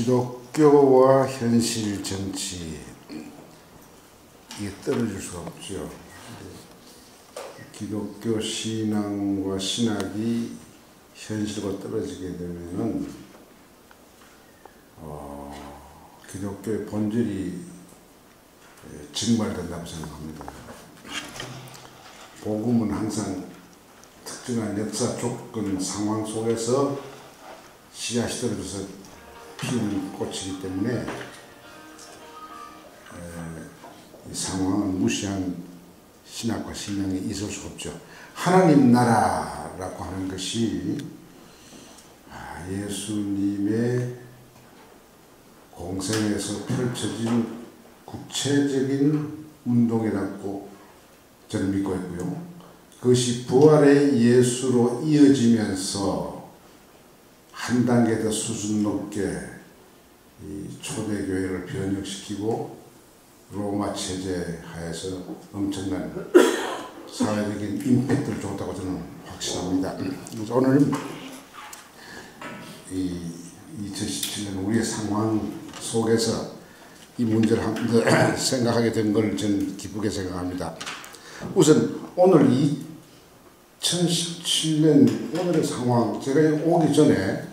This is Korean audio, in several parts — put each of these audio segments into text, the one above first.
기독교와 현실 정치, 이게 떨어질 수가 없죠. 기독교 신앙과 신학이 현실과 떨어지게 되면은 기독교의 본질이 증발된다고 생각합니다. 복음은 항상 특정한 역사 조건 상황 속에서 씨앗이 떨어져서 피는 꽃이기 때문에 이 상황은 무시한 신학과 신앙이 있을 수 없죠. 하나님 나라라고 하는 것이 예수님의 공생에서 펼쳐진 구체적인 운동이라고 저는 믿고 있고요. 그것이 부활의 예수로 이어지면서 한 단계 더 수준 높게 이 초대교회를 변혁시키고 로마 체제 하에서 엄청난 사회적인 임팩트를 줬다고 저는 확신합니다. 그래서 오늘 이 2017년 우리의 상황 속에서 이 문제를 한번 생각하게 된 걸 저는 기쁘게 생각합니다. 우선 오늘 2017년 오늘의 상황, 제가 오기 전에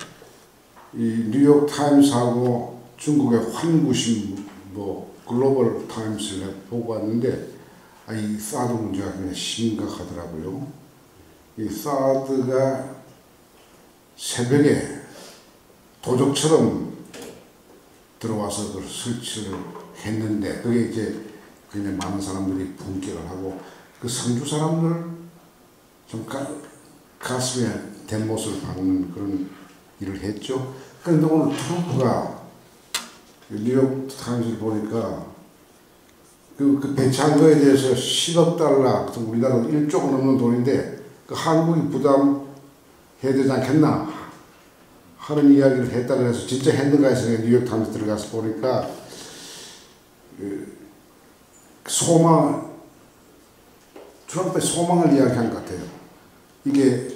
이 뉴욕 타임스하고 중국의 환구신 글로벌 타임스를 보고 왔는데 이 사드 문제가 굉장히 심각하더라고요. 이 사드가 새벽에 도적처럼 들어와서 그걸 설치를 했는데 그게 이제 굉장히 많은 사람들이 분개를 하고 그 성주 사람들 좀 가슴에 대못을 박는 그런 일을 했죠. 그런데 오늘 트럼프가 뉴욕 타임스를 보니까 그 배치한 거에 대해서 10억 달러, 우리나라 1조가 넘는 돈인데 그 한국이 부담해야 되지 않겠나 하는 이야기를 했다 그래서 진짜 했는가 해서 뉴욕 타임스 들어가서 보니까 트럼프의 소망을 이야기한 것 같아요. 이게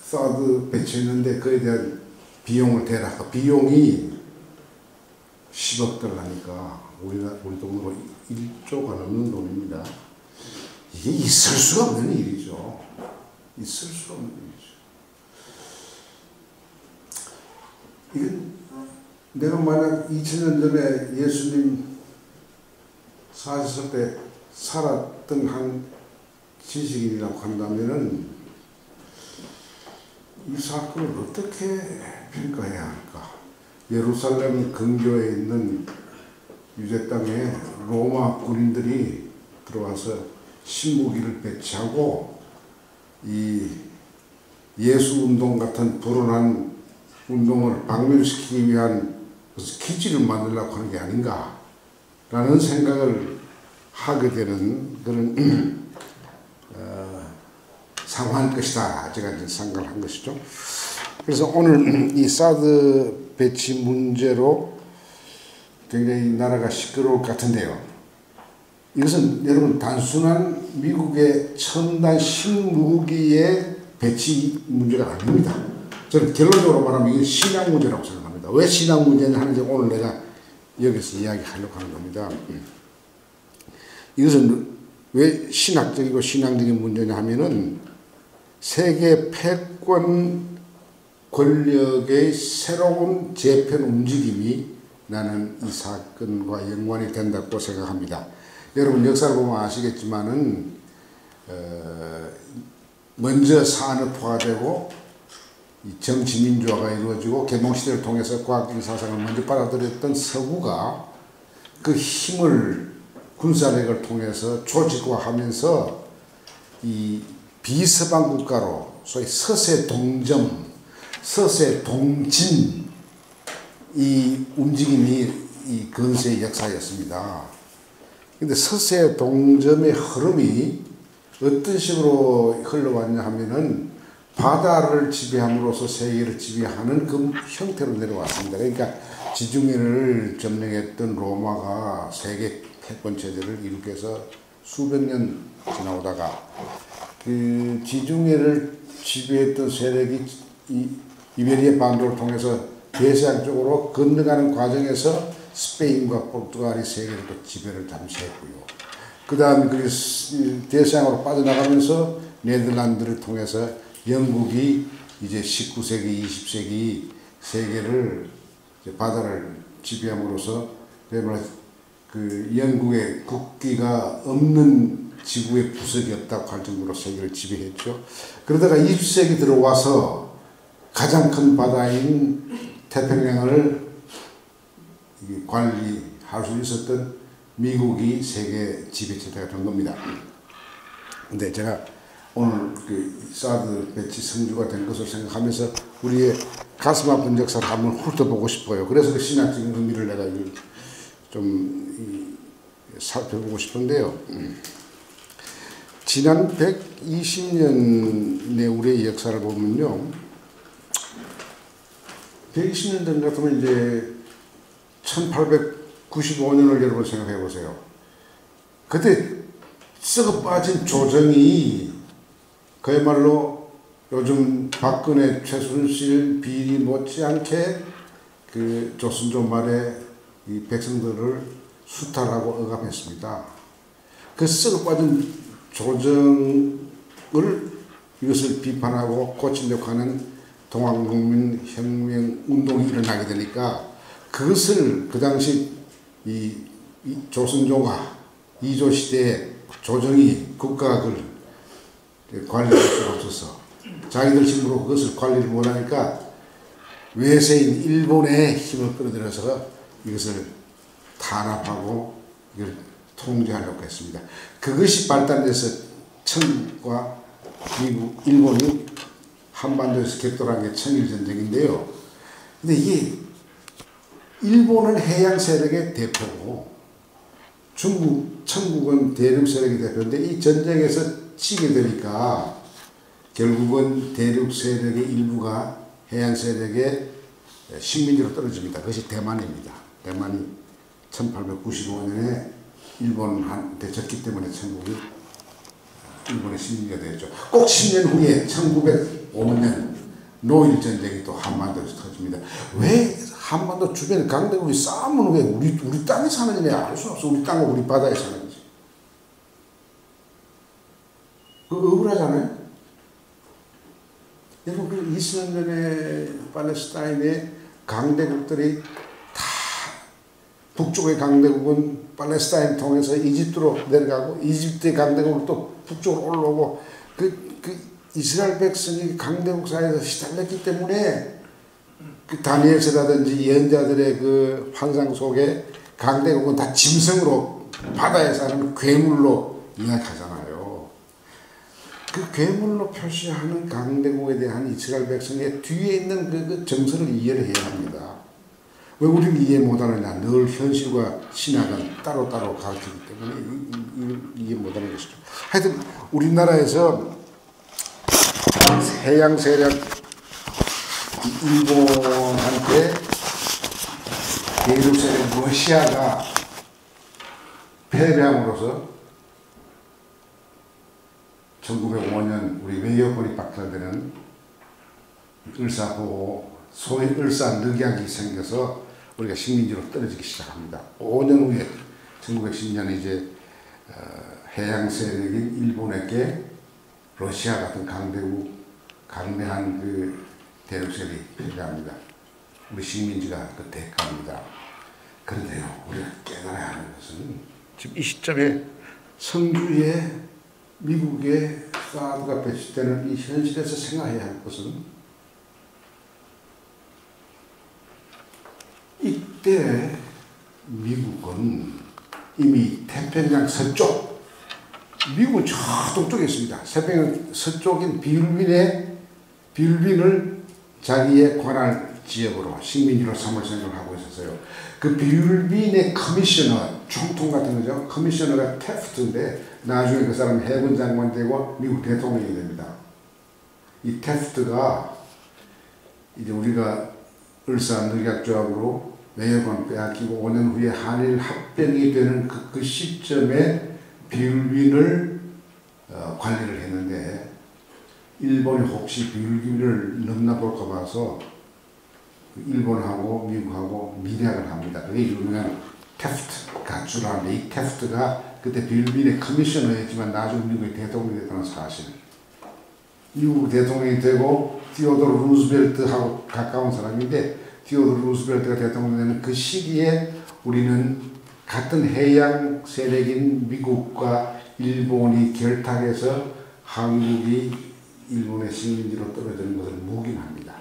사드 배치했는데 그에 대한 비용을 대라. 그 비용이 10억 달러니까 우리 돈으로 1조가 넘는 돈입니다. 이게 있을 수가 없는 일이죠. 있을 수 없는 일이죠. 이건 내가 만약 2000년 전에 예수님 40살 때 살았던 한 지식인이라고 한다면은 이 사건을 어떻게 평가해야 할까? 예루살렘 근교에 있는 유대 땅에 로마 군인들이 들어와서 신무기를 배치하고 이 예수 운동 같은 불온한 운동을 박멸시키기 위한 기지를 만들려고 하는 게 아닌가 라는 생각을 하게 되는 그런 상황일 것이다. 제가 이제 생각을 한 것이죠. 그래서 오늘 이 사드 배치 문제로 굉장히 나라가 시끄러울 것 같은데요. 이것은 여러분 단순한 미국의 첨단 신무기의 배치 문제가 아닙니다. 저는 결론적으로 말하면 이게 신앙 문제라고 생각합니다. 왜 신앙 문제냐 하는지 오늘 내가 여기서 이야기하려고 하는 겁니다. 이것은 왜 신학적이고 신앙적인 문제냐 하면은 세계 패권 권력의 새로운 재편 움직임이 나는 이 사건과 연관이 된다고 생각합니다. 여러분 역사를 보면 아시겠지만은 먼저 산업화되고 정치민주화가 이루어지고 개몽시대를 통해서 과학적인 사상을 먼저 받아들였던 서구가 그 힘을 군사력을 통해서 조직화하면서 이 비서방 국가로 소위 서세 동점, 서세 동진 이 움직임이 이 근세의 역사였습니다. 근데 서세 동점의 흐름이 어떤 식으로 흘러왔냐 하면은 바다를 지배함으로써 세계를 지배하는 그 형태로 내려왔습니다. 그러니까 지중해를 점령했던 로마가 세계 패권 체제를 이루게 해서 수백 년 지나오다가 그 지중해를 지배했던 세력이 이 이베리아 반도를 통해서 대서양 쪽으로 건너가는 과정에서 스페인과 포르투갈이 세계를 또 지배를 잠시 했고요. 그 다음에 대서양으로 빠져나가면서 네덜란드를 통해서 영국이 이제 19세기, 20세기 세계를 바다를 지배함으로써 그 영국의 국기가 없는 지구의 구석이 없다고 할 정도로 세계를 지배했죠. 그러다가 20세기 들어와서 가장 큰 바다인 태평양을 관리할 수 있었던 미국이 세계 지배체제가 된 겁니다. 근데 제가 오늘 그 사드 배치 성주가 된 것을 생각하면서 우리의 가슴 아픈 역사를 한번 훑어보고 싶어요. 그래서 그 신학적인 의미를 내가 좀 살펴보고 싶은데요. 지난 120년의 우리의 역사를 보면요. 120년 전 같으면 이제 1895년을 여러분 생각해 보세요. 그때 썩어 빠진 조정이 그야말로 요즘 박근혜, 최순실 비리 못지않게 그 조선조 말에 이 백성들을 수탈하고 억압했습니다. 그 썩어 빠진 조정을 이것을 비판하고 고치려고 하는 동학국민혁명 운동이 일어나게 되니까 그것을 그 당시 이 조선조가 이조 시대에 조정이 국가를 관리할 수가 없어서 자기들 힘으로 그것을 관리를 못하니까 외세인 일본의 힘을 끌어들여서 이것을 탄압하고 이걸 통제하려고 했습니다. 그것이 발단돼서 청과 미국, 일본이 한반도에서 격돌한 게 청일전쟁인데요. 근데 이게 일본은 해양 세력의 대표고 청국은 대륙 세력의 대표인데 이 전쟁에서 치게 되니까 결국은 대륙 세력의 일부가 해양 세력의 식민지로 떨어집니다. 그것이 대만입니다. 대만이 1895년에 일본한테 졌기 때문에 청국이 일본의 식민지가 되었죠. 꼭 10년 후에 1905년 노일 전쟁이 또 한반도에서 터집니다. 왜 한반도 주변에 강대국이 싸우면 왜 우리 땅에 사는지 내가 알 수 없어. 우리 땅과 우리 바다에 사는지. 그거 억울하잖아요. 여러분 그 20년 전에 팔레스타인의 강대국들이 다 북쪽의 강대국은 팔레스타인 통해서 이집트로 내려가고 이집트의 강대국은 또 북쪽으로 올라오고 그 이스라엘 백성이 강대국 사이에서 시달렸기 때문에 그 다니엘서라든지 예언자들의 그 환상 속에 강대국은 다 짐승으로 바다에 사는 괴물로 이야기하잖아요. 그 괴물로 표시하는 강대국에 대한 이스라엘 백성의 뒤에 있는 그 정서를 이해를 해야 합니다. 왜 우리는 이해 못하느냐? 늘 현실과 신학은 따로따로 가르치기 때문에 이해 못하는 것이죠. 하여튼 우리나라에서 해양 세력 일본한테 대륙 세력 러시아가 패배함으로써 1905년 우리 외교권이 박탈되는 을사보호, 소위 을사늑약이 생겨서 우리가 식민지로 떨어지기 시작합니다. 5년 후에 1910년에 이제 해양 세력인 일본에게 러시아 같은 강대한 그 대륙 세력이 패배합니다. 우리 식민지가 그 대가입니다. 그런데요, 우리가 깨달아야 하는 것은 지금 이 시점에 성주에 미국의 사드가 배치되는 이 현실에서 생각해야 할 것은 이때 미국은 이미 태평양 서쪽, 미국은 저 동쪽에 있습니다. 태평양 서쪽인 비율빈을 자기의 관할 지역으로 식민지로 삼을 생각을 하고 있었어요. 그 비율빈의 커미셔너, 총통 같은 거죠. 커미셔너가 테프트인데 나중에 그 사람이 해군 장관 되고 미국 대통령이 됩니다. 이 테프트가 이제 우리가 을사늑약조합으로 외교권 빼앗기고 5년 후에 한일 합병이 되는 그 시점에 비율빈을 관리를 했는데 일본이 혹시 비율빈을 넘나볼까 봐서 일본하고 미국하고 밀약을 합니다. 그게 유명한 테프트 가출하는데, 이 테프트가 그때 빌빈의 커미셔너였지만 나중에 미국의 대통령이 됐다는 사실. 미국 대통령이 되고 티오도르 루즈벨트하고 가까운 사람인데, 티오도르 루즈벨트가 대통령 되는 그 시기에 우리는 같은 해양 세력인 미국과 일본이 결탁해서 한국이 일본의 식민지로 떨어지는 것을 묵인합니다.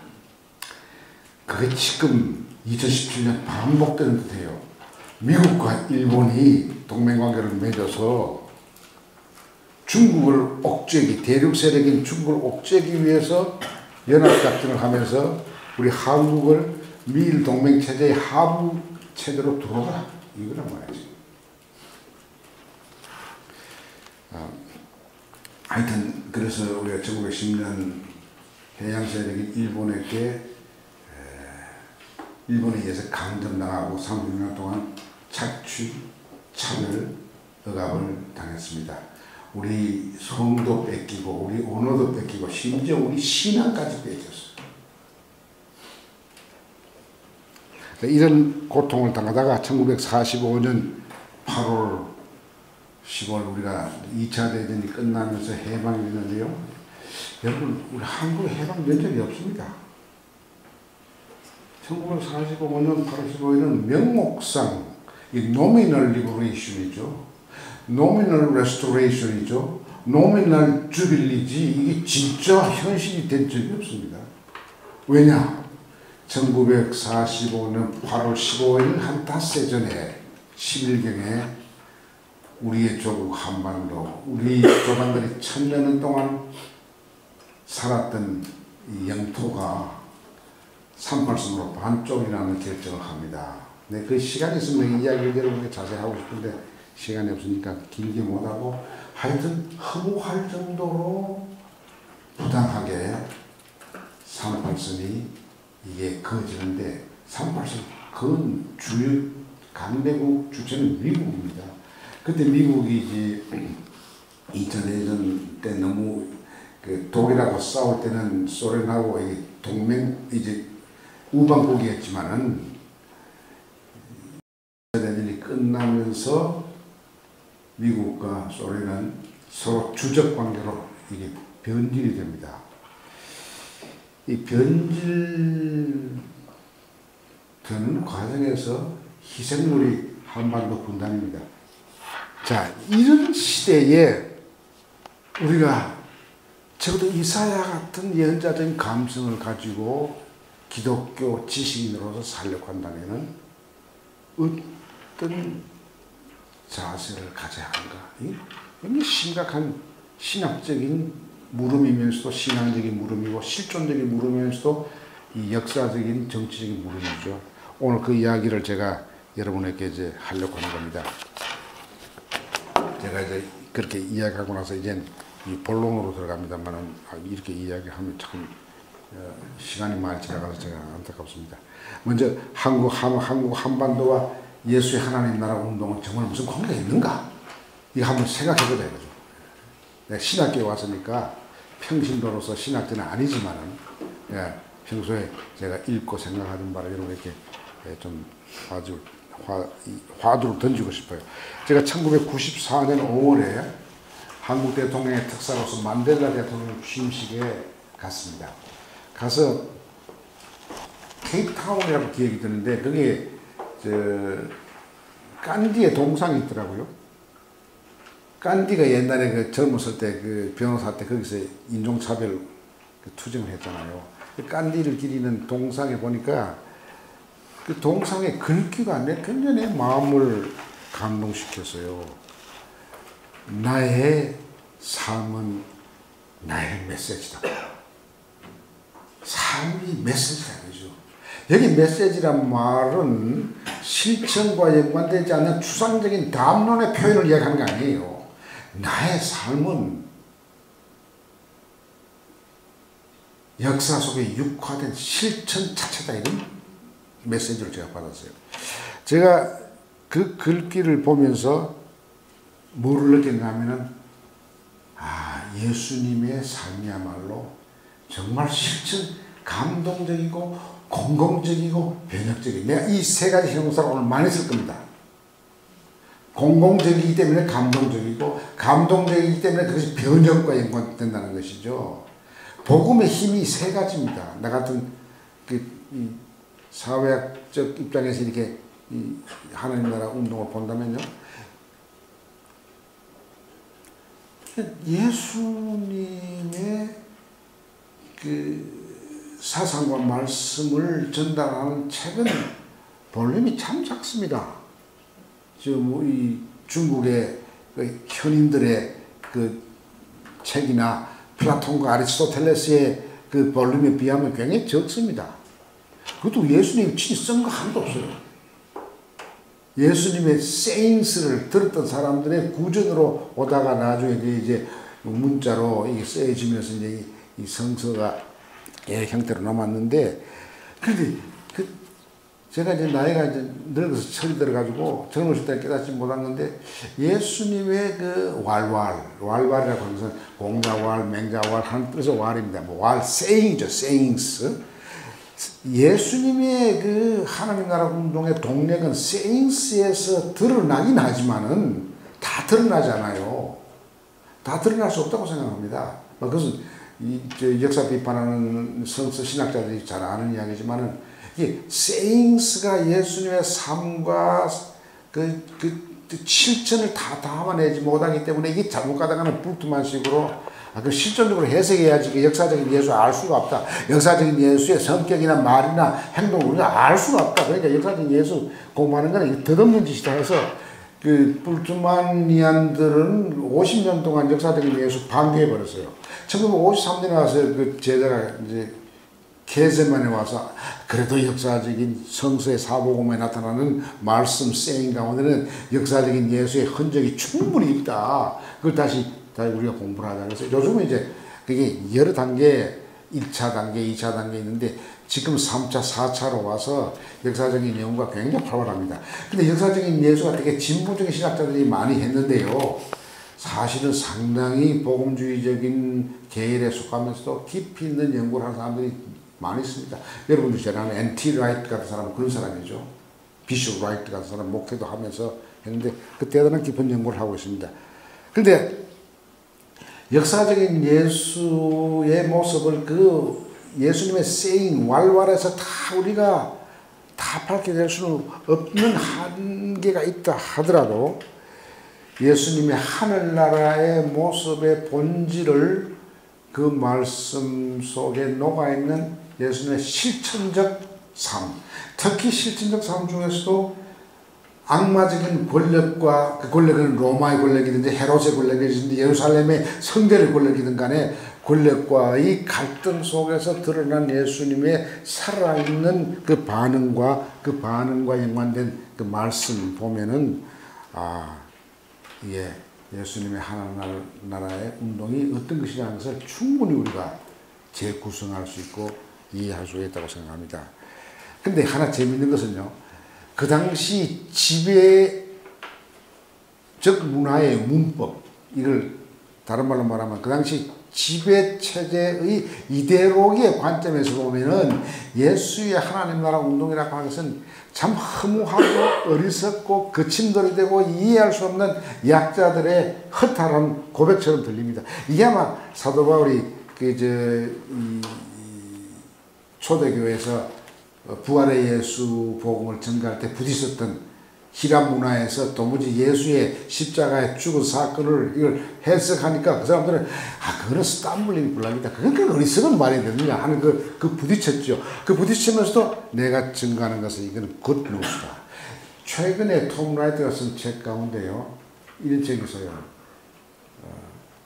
그게 지금 2017년 반복되는 듯해요. 미국과 일본이 동맹관계를 맺어서 중국을 억제하기, 대륙 세력인 중국을 억제하기 위해서 연합작전을 하면서 우리 한국을 미일 동맹체제의 하부 체제로 들어오라, 이거란 말이지. 하여튼 그래서 우리가 1910년 해양 세력인 일본에 의해서 강점당하고 30년 동안 착취, 차별, 억압을 당했습니다. 우리 성도 뺏기고 우리 언어도 뺏기고 심지어 우리 신앙까지 뺏겼어요. 이런 고통을 당하다가 1945년 8월 10월 우리가 2차 대전이 끝나면서 해방이 됐는데요. 여러분, 우리 한국에 해방된 적이 없습니다. 1945년 8월 15일은 명목상 이 노미널 리버레이션이죠. 노미널 레스토레이션이죠. 노미널 주빌리지, 이게 진짜 현실이 된 적이 없습니다. 왜냐? 1945년 8월 15일 한 닷새 전에 10일경에 우리의 조국 한반도, 우리 조상들이 1000년 동안 살았던 이 영토가 38선으로 반쪽이라는 결정을 합니다. 네, 그 시간이 있으면 이야기를 여러분께 자세히 하고 싶은데 시간이 없으니까 길게 못하고, 하여튼 허무할 정도로 부당하게 38선이 이게 그어지는데, 38선 그건 주요 강대국 주체는 미국입니다. 그때 미국이 이제 2차 대전 때 너무 그 독일하고 싸울 때는 소련하고 이 동맹 이제 우방국이었지만은 2차 대전이 끝나면서 미국과 소련은 서로 주적 관계로 이게 변질이 됩니다. 이 변질 되는 과정에서 희생물이 한반도 분단입니다. 자, 이런 시대에 우리가 적어도 이사야 같은 예언자적인 감성을 가지고 기독교 지식인으로서 살려고 한다면 어떤 자세를 가져야 하는가? 이게 심각한 신학적인 물음이면서도 신앙적인 물음이고 실존적인 물음이면서도 이 역사적인 정치적인 물음이죠. 오늘 그 이야기를 제가 여러분에게 이제 하려고 하는 겁니다. 제가 이제 그렇게 이야기하고 나서 이제 이 본론으로 들어갑니다만은 이렇게 이야기하면 참 시간이 많이 지나가서 제가 안타깝습니다. 먼저 한국 한반도와 예수의 하나님 나라 운동은 정말 무슨 관계가 있는가? 이거 한번 생각해보자 이거죠. 내가 신학교에 왔으니까 평신도로서 신학자는 아니지만은 평소에 제가 읽고 생각하는 바를 여러분에게 좀 화두를 던지고 싶어요. 제가 1994년 5월에 한국 대통령의 특사로서 만델라 대통령 취임식에 갔습니다. 가서 케이프타운이라고 기억이 드는데 거기에 간디의 동상이 있더라고요. 간디가 옛날에 그 젊었을 때 그 변호사 때 거기서 인종차별 투쟁을 했잖아요. 그 간디를 기리는 동상에 보니까 그 동상의 글귀가 굉장히 내 마음을 감동시켰어요. 나의 삶은 나의 메시지다. 삶이 메시지라는 거죠. 여기 메시지란 말은 실천과 연관되지 않는 추상적인 담론의 표현을 이야기하는 게 아니에요. 나의 삶은 역사 속에 육화된 실천 자체다, 이런 메시지를 제가 받았어요. 제가 그 글귀를 보면서 뭐를 느꼈냐면은, 예수님의 삶이야말로 정말 실천, 감동적이고 공공적이고 변혁적이고, 내가 이 세 가지 형용사를 오늘 많이 쓸 겁니다. 공공적이기 때문에 감동적이고, 감동적이기 때문에 그것이 변혁과 연관된다는 것이죠. 복음의 힘이 세 가지입니다. 나 같은 이 사회학적 입장에서 이렇게 이 하나님 나라 운동을 본다면요, 예수님의 그 사상과 말씀을 전달하는 책은 볼륨이 참 작습니다. 이 중국의 그 현인들의 그 책이나 플라톤과 아리스토텔레스의 그 볼륨에 비하면 굉장히 적습니다. 그것도 예수님이 친히 쓴 거 하나도 없어요. 예수님의 세인스를 들었던 사람들의 구전으로 오다가 나중에 이제 문자로 이게 쓰여지면서 이제 이 성서가 형태로 남았는데, 그런데 제가 이제 나이가 이제 늙어서 철이 들어가지고 젊었을 때 깨닫지 못한 예수님의 그 왈왈이라고 하는 것은 공자왈, 맹자왈 하는 뜻의 왈입니다. 뭐 왈, saying이죠, sayings. 예수님의 그 하나님 나라 운동의 동력은 세인스에서 드러나긴 하지만은 다 드러나잖아요. 다 드러날 수 없다고 생각합니다. 그것은 역사 비판하는 성서 신학자들이 잘 아는 이야기지만은, 이게 세인스가 예수님의 삶과 그 실천을 다 담아내지 못하기 때문에 이게 잘못 가다가는 불투만식으로 그 실존적으로 해석해야지 그 역사적인 예수 알 수가 없다. 역사적인 예수의 성격이나 말이나 행동을 우리가 알 수가 없다. 그러니까 역사적인 예수 공부하는 거는 덧없는 짓이다 해서 그 불투만니안들은 50년 동안 역사적인 예수 반대해 버렸어요. 1953년에 와서 그 제자가 이제 게세만에 와서 그래도 역사적인 성서의 사복음에 나타나는 말씀 세인 가운데는 역사적인 예수의 흔적이 충분히 있다. 그걸 다시 우리가 공부를 하자. 그래서 요즘은 이제 그게 여러 단계, 1차 단계, 2차 단계 있는데 지금 3차, 4차로 와서 역사적인 연구가 굉장히 활발합니다. 근데 역사적인 예수가 되게 진보적인 신학자들이 많이 했는데요, 사실은 상당히 복음주의적인 계열에 속하면서도 깊이 있는 연구를 하는 사람들이 많이 있습니다. 여러분들 잘 아는 N.T. 라이트 같은 사람은 그런 사람이죠. 비숍 라이트 같은 사람 목회도 하면서 했는데 그 대단한 깊은 연구를 하고 있습니다. 그런데 역사적인 예수의 모습을 그 예수님의 세잉, 왈왈에서 다 우리가 다 밝혀낼 수는 없는 한계가 있다 하더라도 예수님의 하늘나라의 모습의 본질을 그 말씀 속에 녹아있는 예수님의 실천적 삶, 특히 실천적 삶 중에서도 악마적인 권력과 그 권력은 로마의 권력이든지 헤롯의 권력이든지 예루살렘의 성대의 권력이든 간에 권력과의 갈등 속에서 드러난 예수님의 살아있는 그 반응과 연관된 그 말씀 보면은 이게 예수님의 하나나라의 운동이 어떤 것이냐는 것을 충분히 우리가 재구성할 수 있고 이해할 수 있다고 생각합니다. 근데 하나 재미있는 것은요, 그 당시 지배적 문화의 문법, 이걸 다른 말로 말하면 그 당시 지배체제의 이데올로기의 관점에서 보면은 예수의 하나님 나라 운동이라고 하는 것은 참 허무하고 어리석고 거침돌이 되고 이해할 수 없는 약자들의 허탈한 고백처럼 들립니다. 이게 아마 사도 바울이 초대교회에서 부활의 예수 복음을 전가할 때 부딪혔던 히랍 문화에서 도무지 예수의 십자가에 죽은 사건을 이걸 해석하니까 그 사람들은 그거는 스탄불림이 불납니다. 그건 어리석은 말이 되느냐 하는 그 부딪혔죠. 그 부딪히면서도 내가 증거하는 것은 이거는 굿뉴스다. 최근에 톰 라이트가 쓴 책 가운데요, 이런 책이 있어요.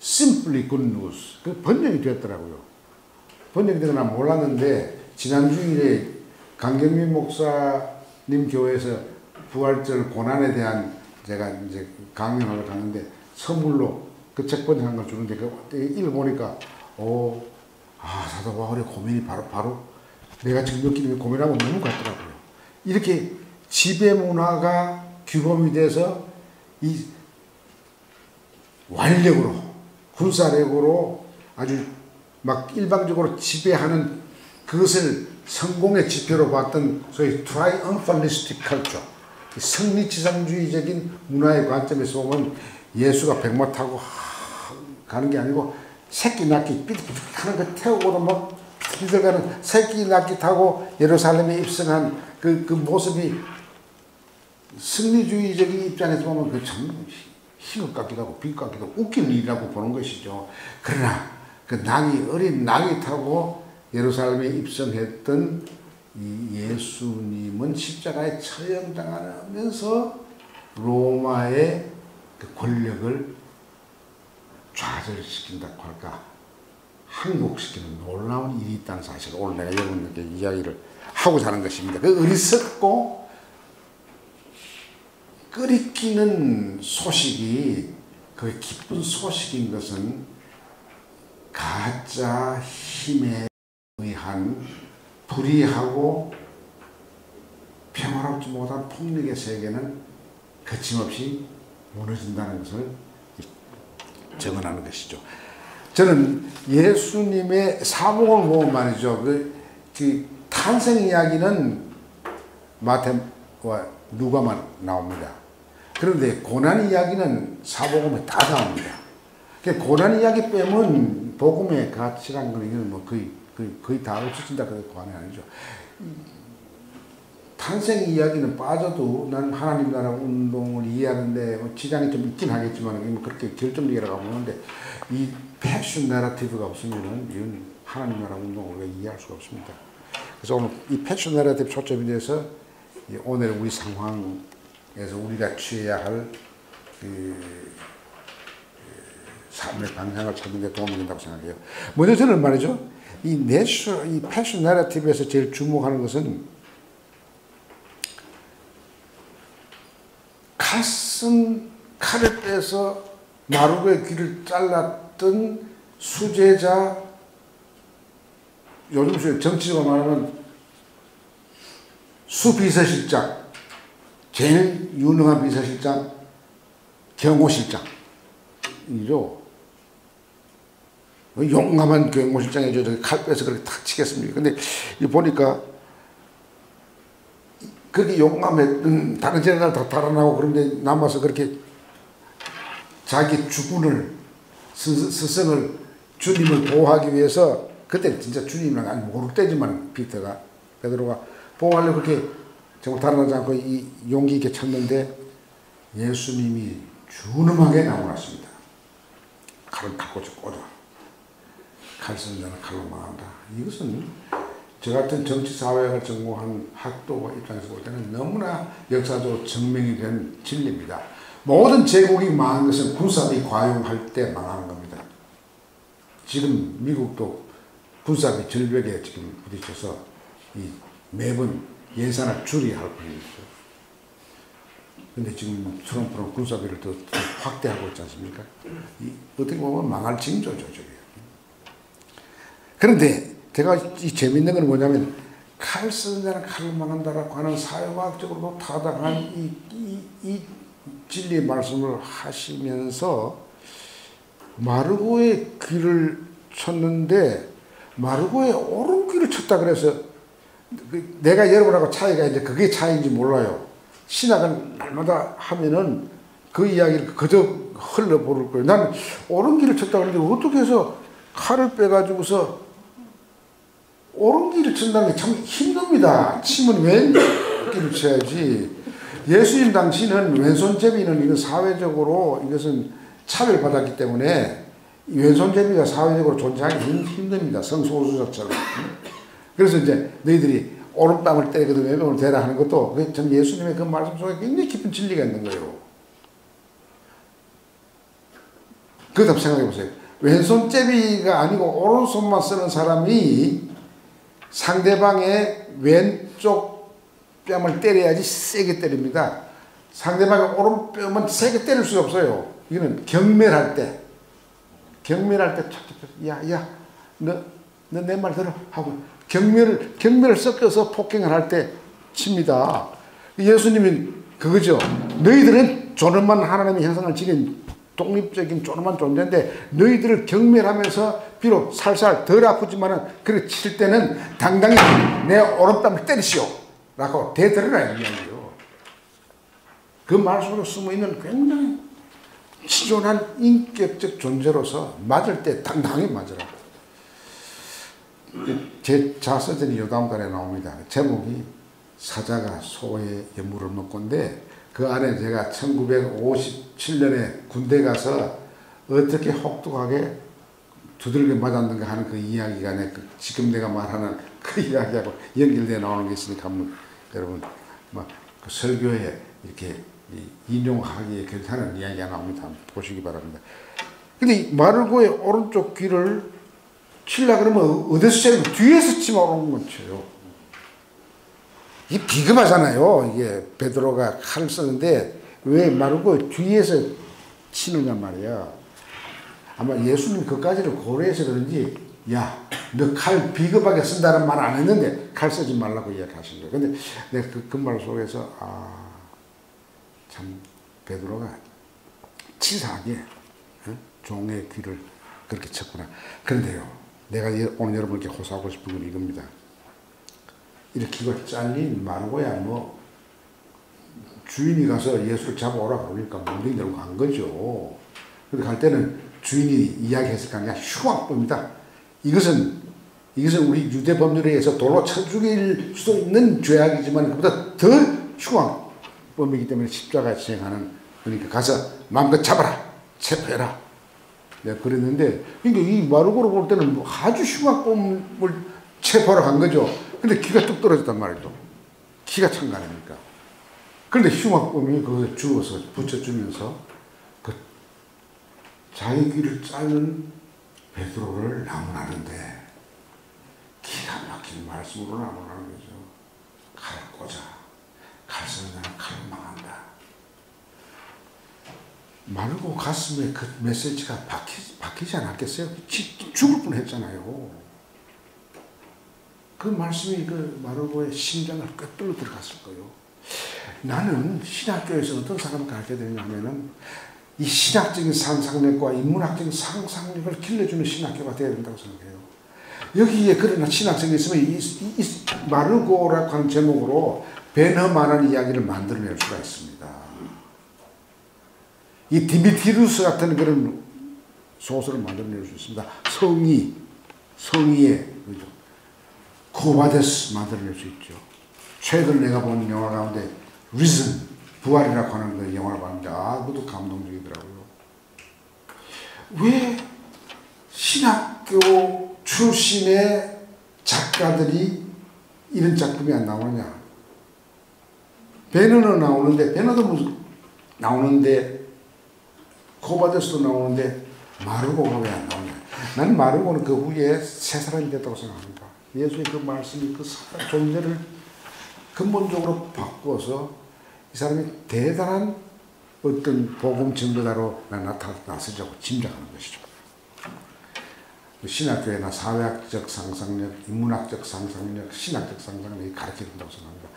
Simply Good News. 그 번역이 됐더라고요. 번역이 된 건 난 몰랐는데 지난 주일에 강경민 목사님 교회에서 부활절 고난에 대한 제가 이제 강연하러 갔는데 선물로 그 책 번역한 걸 주는데 읽어보니까 사도 바울의 고민이 바로 내가 지금 느끼는 고민하고 너무 같더라고요. 이렇게 지배 문화가 규범이 돼서 이 완력으로 군사력으로 아주 막 일방적으로 지배하는 그것을 성공의 지표로 봤던 소위 트라이엄팔리스틱 컬처, 승리지상주의적인 문화의 관점에서 보면 예수가 백마 타고 가는 게 아니고 새끼 낚기 삐득삐득 하는 거 태우고도 막 삐득삐득 가는 새끼 낚기 타고 예루살렘에 입성한 그 모습이 승리주의적인 입장에서 보면 그 참 희극 같기도 하고 비극 같기도 하고 웃긴 일이라고 보는 것이죠. 그러나 그 어린 낭이 타고 예루살렘에 입성했던 이 예수님은 십자가에 처형당하면서 로마의 그 권력을 좌절시킨다고 할까, 항복시키는 놀라운 일이 있다는 사실을 오늘 내가 여러분들께 이야기를 하고자 하는 것입니다. 그 어리석고 끓이키는 소식이, 그 기쁜 소식인 것은 가짜 힘에 의한 불의하고 평화롭지 못한 폭력의 세계는 거침없이 무너진다는 것을 증언하는 것이죠. 저는 예수님의 사복을 보면 말이죠. 그 탄생 이야기는 마태와 누가만 나옵니다. 그런데 고난 이야기는 사복음에 다 나옵니다. 고난 이야기 빼면 복음의 가치란 건 이건 뭐 거의 다 없어진다 그래도 과언이 아니죠. 탄생 이야기는 빠져도 난 하나님 나라 운동을 이해하는데 뭐 지장이 좀 있긴 하겠지만 그렇게 결정적이라고 보는데 이 패션 내러티브가 없으면은 이건 하나님 나라 운동을 우리가 이해할 수가 없습니다. 그래서 오늘 이 패션 내러티브 초점에 대해서 오늘 우리 상황에서 우리가 취해야 할 삶의 방향을 찾는 데 도움이 된다고 생각해요. 먼저 저는 말이죠. 이 패션 내러티브에서 제일 주목하는 것은 칼을 빼서 마루의 귀를 잘랐던 수제자, 요즘 정치적으로 말하면 수비서실장, 제일 유능한 비서실장, 경호실장이죠. 용감한 경호실장이죠. 칼 빼서 그렇게 탁 치겠습니까? 근데 보니까 그렇게 용감했던 다른 제자들 다 달아나고 그런데 남아서 그렇게 자기 주군을, 스승을, 주님을 보호하기 위해서, 그때 진짜 주님이랑 아니 모를 때지만 베드로가 보호하려고 그렇게 정말 달아나지 않고 이 용기 있게 쳤는데 예수님이 준엄하게 나오셨습니다. 칼은 칼꽂이 꽂아. 칼 쓰는 자는 칼로 망한다. 이것은 저 같은 정치사회학을 전공한 학도가 입장에서 볼 때는 너무나 역사적으로 증명이 된 진리입니다. 모든 제국이 망한 것은 군사비 과용할 때 망하는 겁니다. 지금 미국도 군사비 절벽에 지금 부딪혀서 매번 예산을 줄여야 할 뿐이죠. 근데 지금 트럼프는 군사비를 더 확대하고 있지 않습니까? 어떻게 보면 망할 징조죠, 저게. 그런데 제가 재밌는 건 뭐냐면 칼 쓰는 자는 칼로 망한다라고 하는 사회과학적으로도 타당한 이 진리의 말씀을 하시면서 마르고의 귀를 쳤는데 마르고의 오른 귀를 쳤다 그래서 내가 여러분하고 차이가 이제 그게 차이인지 몰라요. 신학은 날마다 하면은 그 이야기를 그저 흘러버릴 거예요. 나는 오른 귀를 쳤다 그러는데 어떻게 해서 칼을 빼가지고서 오른귀를 친다는 게 참 힘듭니다. 치면 왼귀를 쳐야지. 예수님 당시는 왼손잡이는 이건 사회적으로 이것은 차별받았기 때문에 왼손잡이가 사회적으로 존재하기 힘듭니다. 성소수자처럼. 그래서 이제 너희들이 오른뺨을 때리거든 왼뺨을 대라 하는 것도 참 예수님의 그 말씀 속에 굉장히 깊은 진리가 있는 거예요. 그것도 생각해 보세요. 왼손잡이가 아니고 오른손만 쓰는 사람이 상대방의 왼쪽 뺨을 때려야지 세게 때립니다. 상대방의 오른뺨은 세게 때릴 수 없어요. 이거는 경멸할 때 야, 너 내 말 들어 하고 경멸을 섞어서 폭행을 할 때 칩니다. 예수님이 그거죠. 너희들은 존엄한 하나님의 형상을 지닌 독립적인 존엄한 존재인데 너희들을 경멸하면서 비록 살살 덜 아프지만은 그렇게 칠 때는 당당히 내 오른뺨을 때리시오 라고 대들으라 이야기요. 그 말 속에 숨어있는 굉장히 치졸한 인격적 존재로서 맞을 때 당당히 맞으라. 제 자서전이 요다음달에 나옵니다. 제목이 사자가 소의 여물을 먹고인데 그 안에 제가 1957년에 군대 가서 어떻게 혹독하게 두들겨 맞았는가 하는 그 이야기가 지금 내가 말하는 그 이야기하고 연결되어 나오는 게 있으니까 한번 여러분 그 설교에 이렇게 인용하기에 괜찮은 이야기가 나옵니다. 한번 보시기 바랍니다. 근데 마르고의 오른쪽 귀를 치려고 그러면 어디서 치면 뒤에서 치면 오른쪽 쳐요. 이게 비겁하잖아요. 이게 베드로가 칼을 쓰는데 왜 마르고 뒤에서 치느냐 말이야. 아마 예수님 그까지를 고려해서 그런지 야, 너 칼 비겁하게 쓴다는 말 안 했는데 칼 쓰지 말라고 이야기하신 거예요. 근데 내가 그 말 속에서 참 베드로가 치사하게 종의 귀를 그렇게 쳤구나. 그런데요, 내가 오늘 여러분께 호소하고 싶은 건 이겁니다. 이렇게 귀가 잘린 마르고야 주인이 가서 예수를 잡아오라 그러니까 몽둥이 들고 간 거죠. 근데 갈 때는 주인이 이야기했을 거 아니야. 흉악범이다. 이것은 우리 유대 법률에 의해서 돌로 쳐 죽일 수도 있는 죄악이지만 그보다 더 흉악범이기 때문에 십자가에 시행하는, 그러니까 가서 마음껏 잡아라. 체포해라. 내가 그랬는데, 그러니까 이 마르고로 볼 때는 아주 흉악범을 체포하러 간 거죠. 근데 귀가 뚝 떨어졌단 말이죠. 기가 찬 거 아닙니까? 그런데 흉악범이 그것을 주워서 붙여주면서 그 자기 귀를 자른 베드로를 나무라는데 기가 막힌 말씀으로 나무라는 거죠. 칼을 꽂아. 칼 쓰는 자는 칼을 망한다. 마르고 가슴에 그 메시지가 박히지 않았겠어요? 죽을 뻔했잖아요. 그 말씀이 그 마르고의 심장을 꿰뚫어 들어갔을 거예요. 나는 신학교에서 어떤 사람을 가르쳐야 되냐면은 이 신학적인 상상력과 인문학적인 상상력을 길러주는 신학교가 되어야 된다고 생각해요. 여기에 그러나 신학생이 있으면 이 마르고라고 하는 제목으로 베너만한 이야기를 만들어낼 수가 있습니다. 이 디미티루스 같은 그런 소설을 만들어낼 수 있습니다. 성의의 그죠? 코바데스 만들어낼 수 있죠. 최근 내가 본 영화 가운데 리즌, 부활이라고 하는 그 영화를 봤는데 그것도 감동적이더라고요. 왜 신학교 출신의 작가들이 이런 작품이 안 나오느냐? 베너는 나오는데, 베너도 나오는데, 코바데스도 나오는데 마르고가 왜 안 나오냐? 나는 마르고는 그 후에 새 사람이 됐다고 생각합니다. 예수의 그 말씀이 그 존재를 근본적으로 바꾸어서 이 사람이 대단한 어떤 복음 전도자로 나서자고 짐작하는 것이죠. 신학교에나 사회학적 상상력, 인문학적 상상력, 신학적 상상력이 가르쳐야 된다고 생각합니다.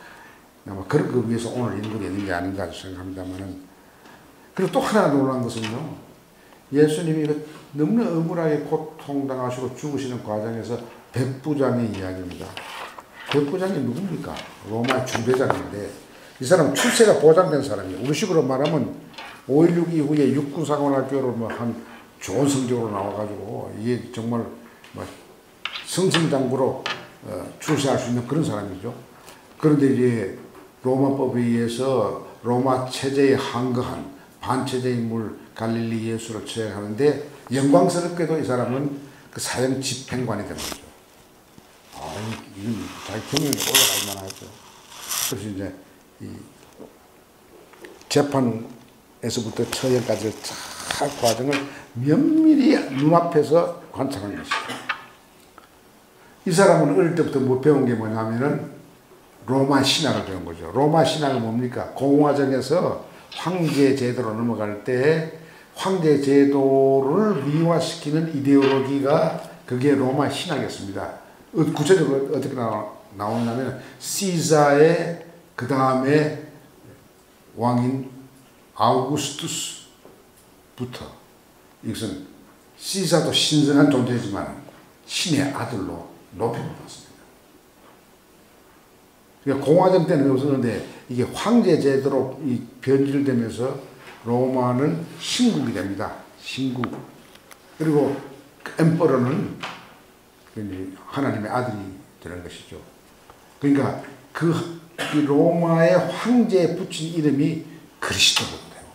아마 그런 그 위해서 오늘 인물이 있는 게 아닌가 생각합니다만은. 그리고 또 하나 놀라운 것은요, 예수님이 너무나 억울하게 고통당하시고 죽으시는 과정에서 백부장의 이야기입니다. 백부장이 누굽니까? 로마 중대장인데 이 사람은 출세가 보장된 사람이에요. 우리식으로 말하면 5.16 이후에 육군사관학교로 한 좋은 성적으로 나와가지고 이게 정말 승승장구로 출세할 수 있는 그런 사람이죠. 그런데 이제 로마법에 의해서 로마 체제에 항거한 반체제 인물 갈릴리 예수를 처형하는데 영광스럽게도 이 사람은 그 사형 집행관이 된 거죠. 이건 자기 경력이 올라갈 만하죠. 그래서 이제 이 재판에서부터 처형까지 잘 과정을 면밀히 눈앞에서 관찰한 것이죠. 이 사람은 어릴 때부터 못 배운 게 뭐냐면은 로마 신학을 배운 거죠. 로마 신학은 뭡니까? 공화정에서 황제 제도로 넘어갈 때 황제 제도를 미화시키는 이데올로기가 그게 로마 신학이었습니다. 구체적으로 어떻게 나오냐면 시자의 그 다음에 왕인 아우구스투스부터 이것은 시사도 신성한 존재지만 신의 아들로 높여받았습니다. 그러니까 공화정 때는 없었는데 이게 황제 제도로 변질되면서 로마는 신국이 됩니다. 신국. 그리고 엠퍼러는 하나님의 아들이 되는 것이죠. 그러니까 그 로마의 황제에 붙인 이름이 그리스도도 되고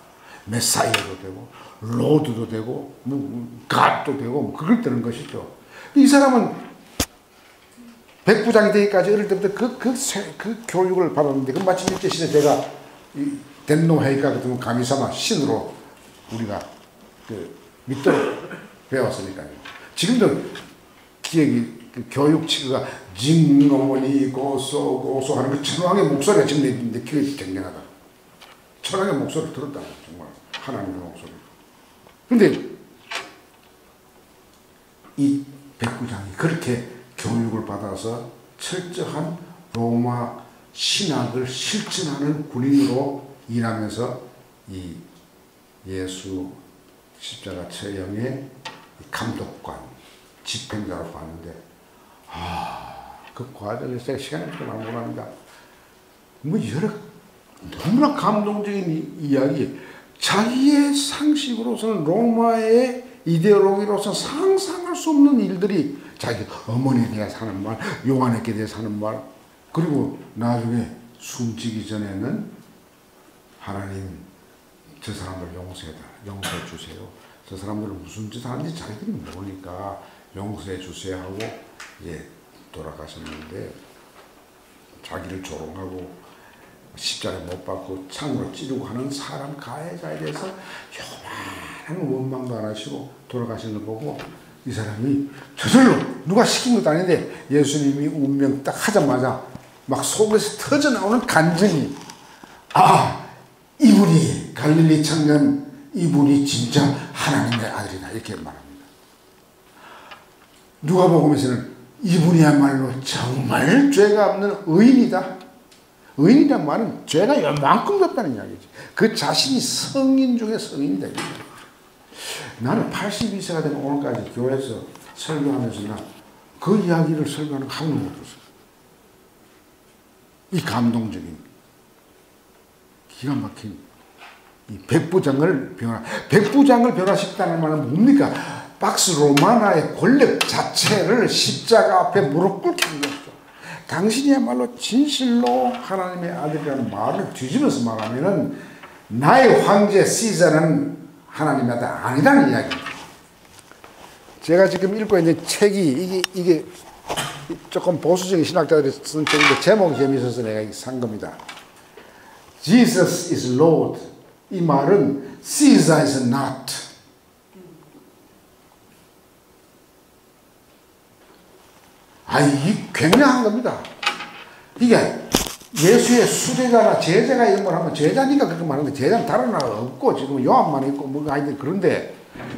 메사이아도 되고 로드도 되고 갓도 되고 그걸 되는 것이죠. 이 사람은 백부장이 되기까지 어릴 때부터 그 교육을 받았는데 그 마치 일제시대 제가 덴노헤이카 같은 감히 삼아 신으로 우리가 믿도록 배웠으니까요. 지금도 기억이 교육 치료가 징어머니 고소 하는 그 천황의 목소리가 지금 내 귀에 쟁쟁하다. 천황의 목소리를 들었다고 정말 하나님의 목소리. 근데 이 백부장이 그렇게 교육을 받아서 철저한 로마 신학을 실천하는 군인으로 일하면서 이 예수 십자가 처형의 감독관, 집행자로 봤는데 그 과정에서 제가 시간이 별로 안 원합니다. 여러 너무나 감동적인 이야기. 자기의 상식으로서는 로마의 이데올로기로서는 상상할 수 없는 일들이 자기 어머니에 대해서 하는 말, 요한에게 대해서 하는 말, 그리고 나중에 숨지기 전에는 하나님 저 사람들 용서해 주세요. 저 사람들은 무슨 짓 하는지 자기들이 모르니까 용서해 주세요 하고 돌아가셨는데 자기를 조롱하고 십자가에 못 박고 창으로 찌르고 하는 사람 가해자에 대해서 요만한 원망도 안 하시고 돌아가시는 걸 보고 이 사람이 저절로 누가 시킨 것도 아닌데 예수님이 운명 딱 하자마자 막 속에서 터져나오는 간증이 이분이 갈릴리 청년 이분이 진짜 하나님의 아들이다 이렇게 말합니다. 누가복음에서는 이분이야말로 정말 죄가 없는 의인이다. 의인이란 말은 죄가 요만큼 없다는 이야기지. 그 자신이 성인 중에 성인이다. 나는 82세가 된 오늘까지 교회에서 설교하면서 나 그 이야기를 설교하는 거 한 번도 못 들었어요. 이 감동적인 기가 막힌 이 백부장을 변화시켰다는 말은 뭡니까? 박스 로마나의 권력 자체를 십자가 앞에 무릎 꿇게 한 것이죠. 당신이야말로 진실로 하나님의 아들이라는 말을 뒤집어서 말하면은 나의 황제 시저는 하나님의 아들 아니라는 이야기입니다. 제가 지금 읽고 있는 책이 이게 조금 보수적인 신학자들이 쓴 책인데 제목이 재미있어서 내가 산 겁니다. Jesus is Lord. 이 말은 Caesar is not. 이게 굉장한 겁니다. 이게 예수의 수제자나 제자가 이런 걸 하면 제자니까 그렇게 말하는데 제자는 다른 나라가 없고 지금 요한만 있고 뭐가 아닌데 그런데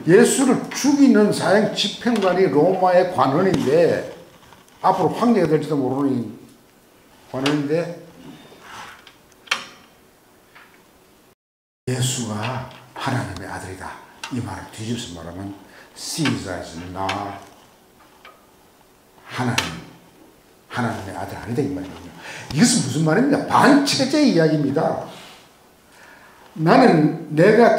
예수를 죽이는 사형 집행관이 로마의 관원인데 앞으로 황제가 될지도 모르는 관원인데 예수가 하나님의 아들이다. 이 말을 뒤집어서 말하면 Caesar is not. 하나님의 아들 아니다 이 말이거든요. 이것은 무슨 말입니까? 반체제 이야기입니다. 나는 내가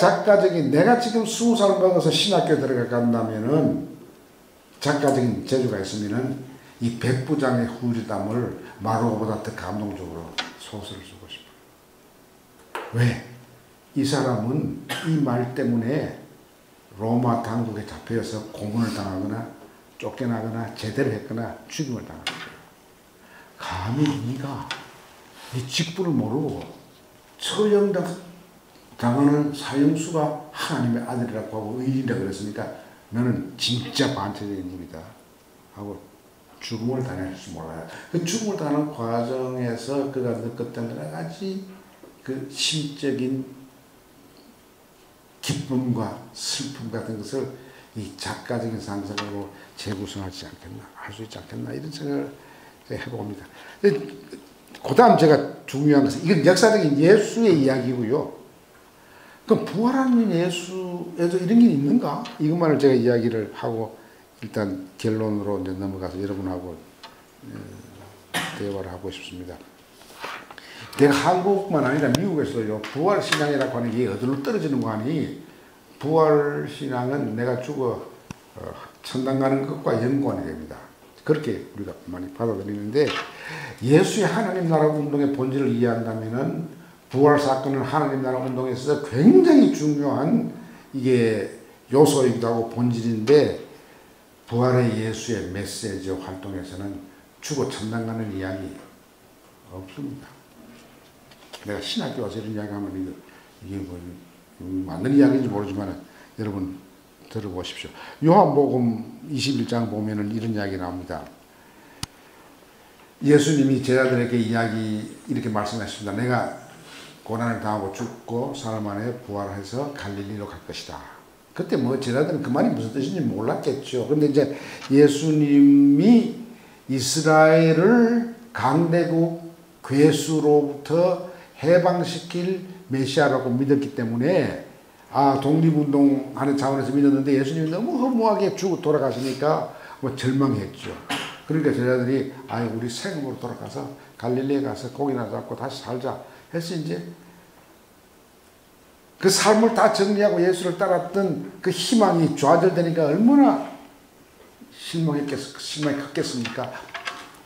지금 20살 먹어서 신학교에 들어간다면은 작가적인 재주가 있으면은 이 백부장의 후리담을 마르고보다 더 감동적으로 소설을 쓰고 싶어요. 왜? 이 사람은 이 말 때문에 로마 당국에 잡혀서 고문을 당하거나 쫓겨나거나 제대로 했거나 죽임을 당하는 거예요. 감히 네가 네 직분을 모르고 처형당하는 사형수가 하나님의 아들이라고 하고 의인이라고 그랬으니까 너는 진짜 반체적인 놈이다 하고 죽음을 당할 줄 몰라요. 그 죽음을 당하는 과정에서 그가 느꼈던 여러 가지 그 심적인 기쁨과 슬픔 같은 것을 이 작가적인 상상으로 재구성하지 않겠나, 할 수 있지 않겠나, 이런 생각을 해봅니다. 그 다음 제가 중요한 것은, 이건 역사적인 예수의 이야기고요. 그럼 부활하는 예수에도 이런 게 있는가? 이것만을 제가 이야기를 하고 일단 결론으로 이제 넘어가서 여러분하고 대화를 하고 싶습니다. 내가 한국만 아니라 미국에서요, 부활신앙이라고 하는 게 어디로 떨어지는 거 아니? 부활신앙은 내가 죽어 천당 가는 것과 연관이 됩니다. 그렇게 우리가 많이 받아들이는데, 예수의 하나님 나라 운동의 본질을 이해한다면은 부활 사건은 하나님 나라 운동에 있어서 굉장히 중요한 이게 요소이기도 하고 본질인데, 부활의 예수의 메시지 활동에서는 죽어 천당 가는 이야기 없습니다. 내가 신학교 와서 이런 이야기 하면 이게 뭐 맞는 이야기인지 모르지만 여러분 들어보십시오. 요한복음 21장 보면은 이런 이야기 나옵니다. 예수님이 제자들에게 이렇게 말씀하십니다. 내가 고난을 당하고 죽고 사흘 만에 부활해서 갈릴리로 갈 것이다. 그때 뭐 제자들은 그 말이 무슨 뜻인지 몰랐겠죠. 그런데 이제 예수님이 이스라엘을 강대국 괴수로부터 해방시킬 메시아라고 믿었기 때문에 독립운동하는 차원에서 믿었는데 예수님이 너무 허무하게 죽고 돌아가시니까 뭐 절망했죠. 그러니까 제자들이 우리 세금으로 돌아가서 갈릴리에 가서 고기나 잡고 다시 살자 해서 이제 그 삶을 다 정리하고 예수를 따랐던 그 희망이 좌절되니까 얼마나 실망이 컸겠습니까?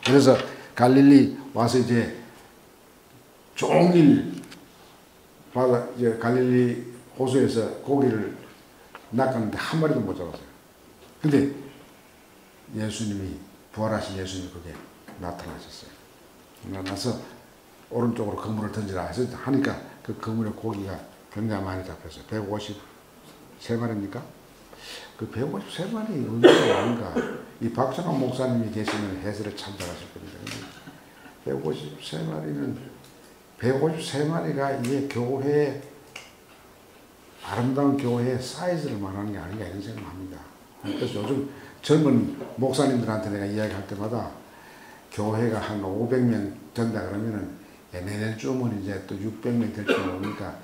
그래서 갈릴리 와서 이제 종일 이제 갈릴리 호수에서 고기를 낚았는데 한 마리도 못 잡았어요. 근데 예수님이, 부활하신 예수님이 그게 나타나셨어요. 나타나서 오른쪽으로 그물을 던지라 해서 하니까 그 그물에 고기가 굉장히 많이 잡혔어요. 153마리입니까? 그 153마리 의미가 뭔가, 이 박정환 목사님이 계시면 해설을 참작하실 겁니다. 153마리가 이게 교회, 아름다운 교회의 사이즈를 말하는 게 아닌가 이런 생각을 합니다. 그래서 요즘 젊은 목사님들한테 내가 이야기할 때마다 교회가 한 500명 된다 그러면은 내년쯤은 이제 또 600명 될 줄 모르니까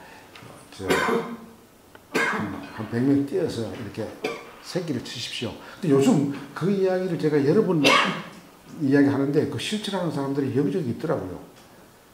한 100명 띄어서 이렇게 새끼를 치십시오. 근데 요즘 그 이야기를 제가 여러 번 이야기하는데 그 실천하는 사람들이 여기저기 있더라고요.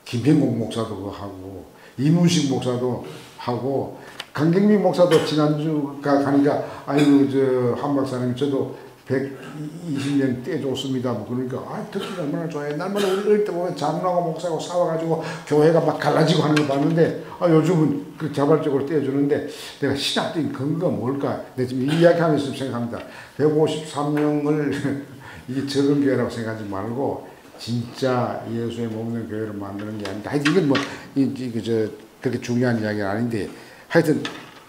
김병국 목사도 그거 하고, 이문식 목사도 하고, 강경민 목사도 지난주가 가니까 한 박사님 저도 120년 떼줬습니다. 뭐 그러니까 듣기가 얼마나 좋아요. 날마다 우리 어릴 때 보면 장로하고 목사하고 싸워가지고 교회가 막 갈라지고 하는 거 봤는데 요즘은 그 자발적으로 떼어주는데, 내가 신학적인 근거가 뭘까? 내가 지금 이 이야기하면서 생각합니다. 153명을 이게 적은 교회라고 생각하지 말고 진짜 예수의 몸된 교회를 만드는 게 아닌가. 하여튼 이건 뭐 그렇게 중요한 이야기는 아닌데, 하여튼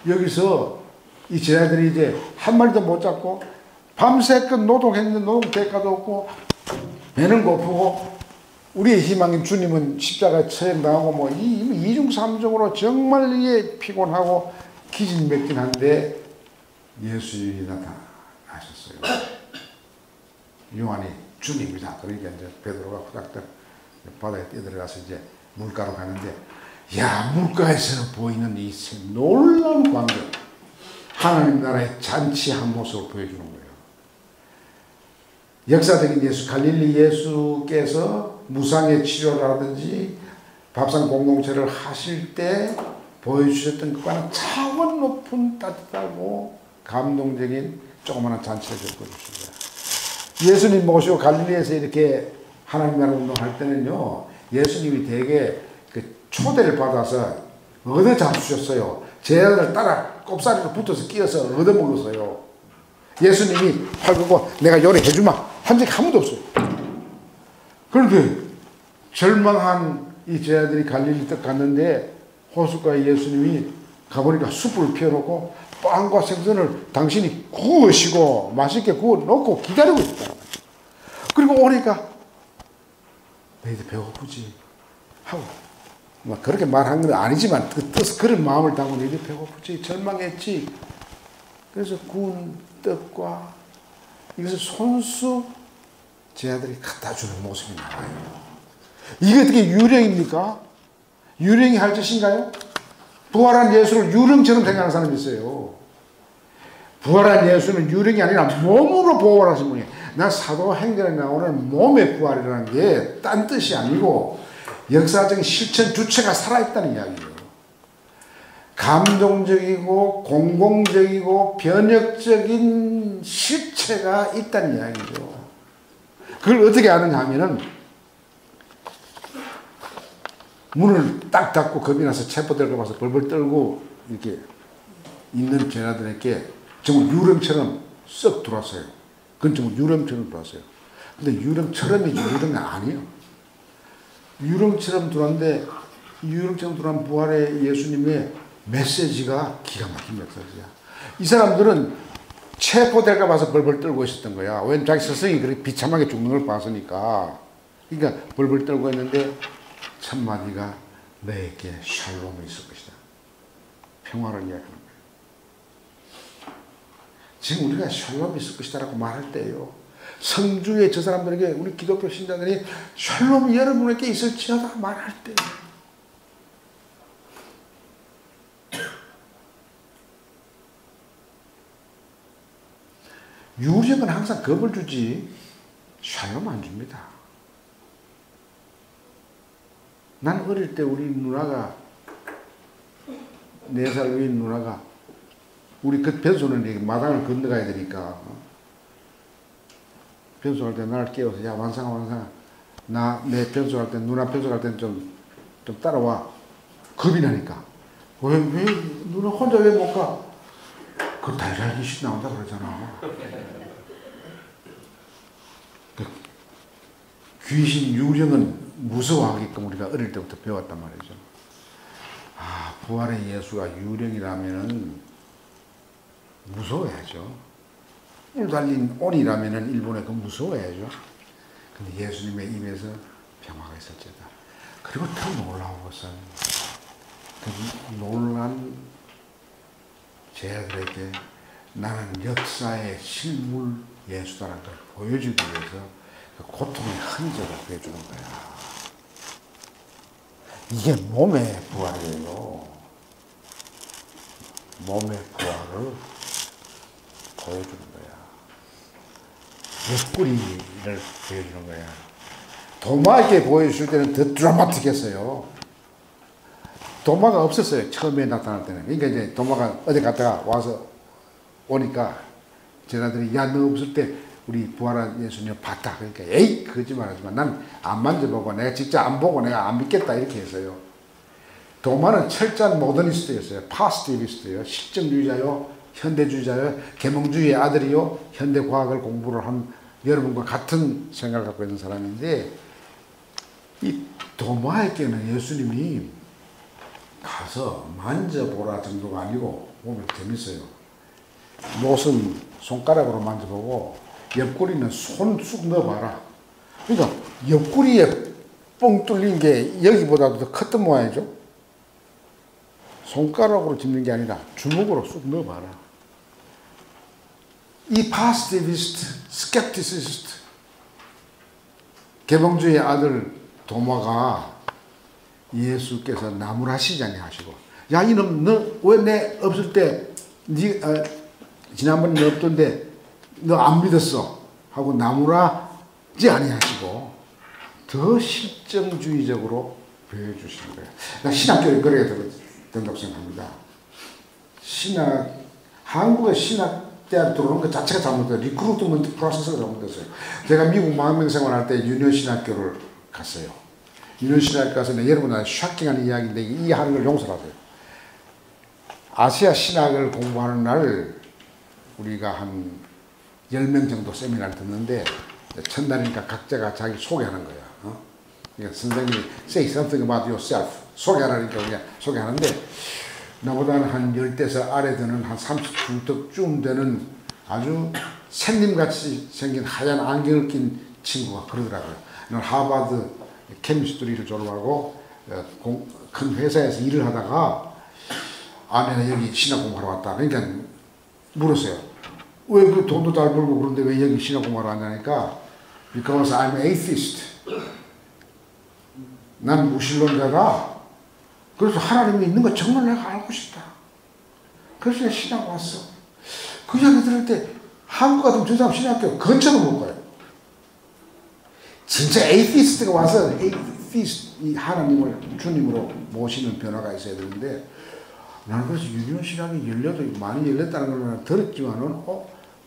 여기서 이 제자들이 이제 한 마리도 못 잡고 밤새껏 노동했는데 노동 대가도 없고 배는 고프고, 우리의 희망인 주님은 십자가에 처형당하고 뭐 이중삼중으로 정말 이게 피곤하고 기진맥진한데 예수님이 나타나셨어요. 요한이 주님이다. 그러니까 이제 베드로가 후닥닥 바다에 뛰어들어가서 이제 물가로 가는데, 물가에서 보이는 이 놀라운 광경, 하나님 나라의 잔치한 모습을 보여주는 거예요. 역사적인 예수, 갈릴리 예수께서 무상의 치료라든지 밥상 공동체를 하실 때 보여주셨던 그와는 차원 높은 따뜻하고 감동적인 조그마한 잔치를 겪어주십니다. 예수님 모시고 갈릴리에서 이렇게 하나님 나라 운동할 때는요, 예수님이 되게 그 초대를 받아서 얻어 잡수셨어요. 제자들 따라 꼽사리로 붙어서 끼어서 얻어 먹었어요. 예수님이 팔 걷고 내가 요리해주마 한 적이 한 번도 없어요. 그런데 절망한 이 제자들이 갈릴리 딱 갔는데, 호숫가에 예수님이 가보니까 숯불을 피워놓고 빵과 생선을 당신이 구우시고 맛있게 구워놓고 기다리고 있다. 그리고 오니까 너희들 배고프지 하고, 막 그렇게 말한 건 아니지만 그 뜻, 그런 마음을 담고 너희들 배고프지, 절망했지. 그래서 구운 떡과 이것을 손수 제자들이 갖다 주는 모습이 나와요. 이게 어떻게 유령입니까? 유령이 할 짓인가요? 부활한 예수를 유령처럼 생각하는 사람이 있어요. 부활한 예수는 유령이 아니라 몸으로 부활하신 분이에요. 난 사도행전에 나오는 몸의 부활이라는 게 딴 뜻이 아니고 역사적인 실천 주체가 살아있다는 이야기예요. 감동적이고 공공적이고 변혁적인 실체가 있다는 이야기죠. 그걸 어떻게 아느냐 하면은 문을 딱 닫고 겁이 나서 체포될까 봐서 벌벌 떨고 이렇게 있는 제자들에게 정말 유령처럼 썩 들어왔어요. 그건 정말 유령처럼 들어왔어요. 근데 유령처럼이지 유령이 아니에요. 유령처럼 들어왔는데 유령처럼 들어온 부활의 예수님의 메시지가 기가 막힌 메시지야. 이 사람들은 체포될까 봐서 벌벌 떨고 있었던 거야. 왜냐면 자기 스승이 그렇게 비참하게 죽는 걸 봤으니까. 그러니까 벌벌 떨고 있는데 첫 마디가 너에게 샬롬이 있을 것이다. 평화를 이야기하는 거예요. 지금 우리가 샬롬이 있을 것이다 라고 말할 때요. 성주의 저 사람들에게 우리 기독교 신자들이 샬롬이 여러분에게 있을지어다 말할 때 유령은 항상 겁을 주지 샬롬 안 줍니다. 난 어릴 때 우리 누나가 4살 위인 누나가 우리 그 변소는 마당을 건너가야 되니까 변소할 때 나를 깨워서 야 완상아 나 내 변소할 때 누나 변소할 때는 좀 따라와. 겁이 나니까 왜 누나 혼자 왜 못 가? 그 달걀 귀신 나온다 그러잖아. 그 귀신 유령은 무서워하게끔 우리가 어릴 때부터 배웠단 말이죠. 아, 부활의 예수가 유령이라면은 무서워야죠. 뿔 달린 온이라면은 일본에 그 무서워야죠. 근데 예수님의 입에서 평화가 있었지다. 그리고 더 놀라운 것은 그 놀란 제자들에게 나는 역사의 실물 예수다라는 걸 보여주기 위해서 그 고통의 흔적을 보여주는 거야. 이게 몸의 부활이에요. 몸의 부활을 보여주는 거야. 옆구리를 보여주는 거야. 도마에게 보여줄 때는 더 드라마틱했어요. 도마가 없었어요. 처음에 나타날 때는. 그러니까 이제 도마가 어디 갔다가 와서 오니까 제자들이 야 너 없을 때 우리 부활한 예수님 봤다. 그러니까 에이 거짓말하지만 난 안 만져보고 내가 직접 안 보고 내가 안 믿겠다 이렇게 했어요. 도마는 철저한 모더니스트였어요. 파스티비스트예요. 실증주의자요. 현대주의자요. 계몽주의의 아들이요. 현대과학을 공부를 한 여러분과 같은 생각을 갖고 있는 사람인데 이 도마에게는 예수님이 가서 만져보라 정도가 아니고 보면 재밌어요. 못은 손가락으로 만져보고 옆구리는 손 쑥 넣어봐라. 그러니까 옆구리에 뻥 뚫린 게 여기보다도 더 컸던 모양이죠. 손가락으로 짚는 게 아니라 주먹으로 쑥 넣어봐라. 이 파스티비스트, 스캡티시스트, 개봉주의 아들 도마가 예수께서 나무라 시장에 하시고 야 이놈 너 왜 내 없을 때 지난번에 너 없던데 너 안 믿었어 하고 나무라지 아니하시고 더 실정주의적으로 보여주시는 거예요. 나 신학교에 그래야 된다고 생각합니다. 한국의 신학대학 들어오는 것 자체가 잘못돼요. 리크루트먼트 프로세스가 잘못됐어요. 제가 미국 망명 생활할 때 유년 신학교를 갔어요. 유년 신학교 가서 여러분한테 쇼킹한 이야기인데 이 하는 걸 용서하세요. 아시아 신학을 공부하는 날 우리가 한 10명 정도 세미나를 듣는데 첫날이니까 각자가 자기 소개하는 거야. 그러니까 선생님이 say something about yourself 소개하라니까 그냥 소개하는데 나보다는 한 10대에서 아래 되는 한 30쯤 되는 아주 샌님같이 생긴 하얀 안경을 낀 친구가 그러더라고요. 하버드 케미스트리를 졸업하고 큰 회사에서 일을 하다가 내가 여기 신학 공부하러 왔다. 그러니까 물었어요. 왜 그 돈도 잘 벌고 그런데 왜 여기 신학 공부하러 왔냐니까 Because I'm atheist. 난 무신론자다. 그래서 하나님이 있는 거 정말 내가 알고 싶다. 그래서 내가 신학 왔어. 그 이야기 들을 때 한국 같으면 저 사람 신학교 근처도 못 가요. 진짜 에이티스트가 와서 이 하나님을 주님으로 모시는 변화가 있어야 되는데, 나는 그래서 유기농 신학이 많이 열렸다는 걸 들었지만은,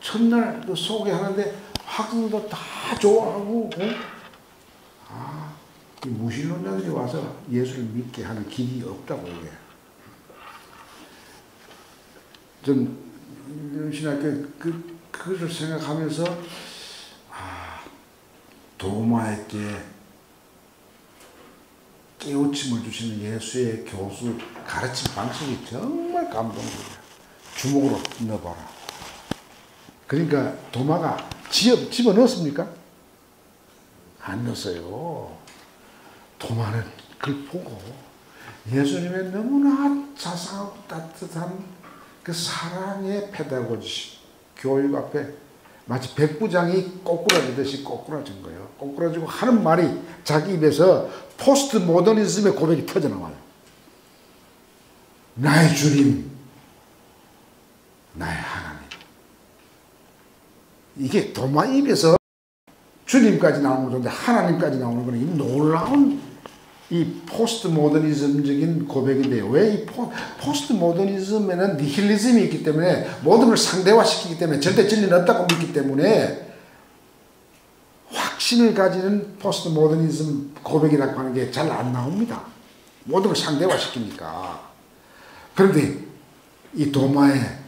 첫날 그 소개하는데 학생들도 다 좋아하고, 이 무신론자들이 와서 예수를 믿게 하는 길이 없다고 이게. 전 유기농 신학교 그것을 생각하면서, 도마에게 깨우침을 주시는 예수의 교수 가르침 방식이 정말 감동적이에요. 주먹으로 넣어봐라. 그러니까 도마가 집어넣었습니까? 안 넣었어요. 도마는 그걸 보고 예수님의 너무나 자상하고 따뜻한 그 사랑의 페다고지 교육 앞에 마치 백부장이 꼬꾸라지듯이 꼬꾸라진 거예요. 꼬꾸라지고 하는 말이 자기 입에서 포스트 모더니즘의 고백이 터져나와요. 나의 주님, 나의 하나님. 이게 도마 입에서 주님까지 나오는 건데 하나님까지 나오는 거는 이 놀라운 이 포스트 모더니즘적인 고백인데요. 왜 이 포스트 모더니즘에는 니힐리즘이 있기 때문에 모든 걸 상대화시키기 때문에 절대 진리는 없다고 믿기 때문에 확신을 가지는 포스트 모더니즘 고백이라고 하는 게 잘 안 나옵니다. 모든 걸 상대화시키니까. 그런데 이 도마의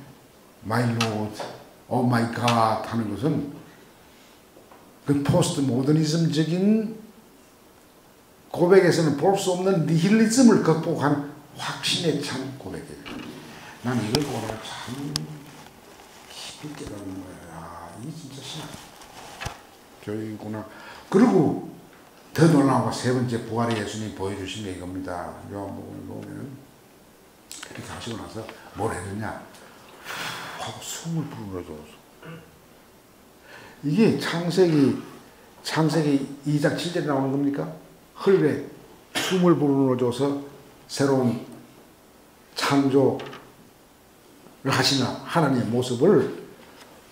My Lord, Oh my God 하는 것은 그 포스트 모더니즘적인 고백에서는 볼 수 없는 니힐리즘을 극복한 확신에 찬 고백이에요. 난 이걸 보고 참 깊이 깨닫는 거야. 이게 진짜 신학 교육이구나. 그리고 더 놀라운 거 세 번째 부활의 예수님이 보여주신 게 이겁니다. 요한복음에 보면 이렇게 하시고 나서 뭘 해줬냐 하고 숨을 불어넣어서 이게 창세기 2장 7절에 나오는 겁니까? 흙에 숨을 불어넣어줘서 새로운 창조를 하시는 하나님의 모습을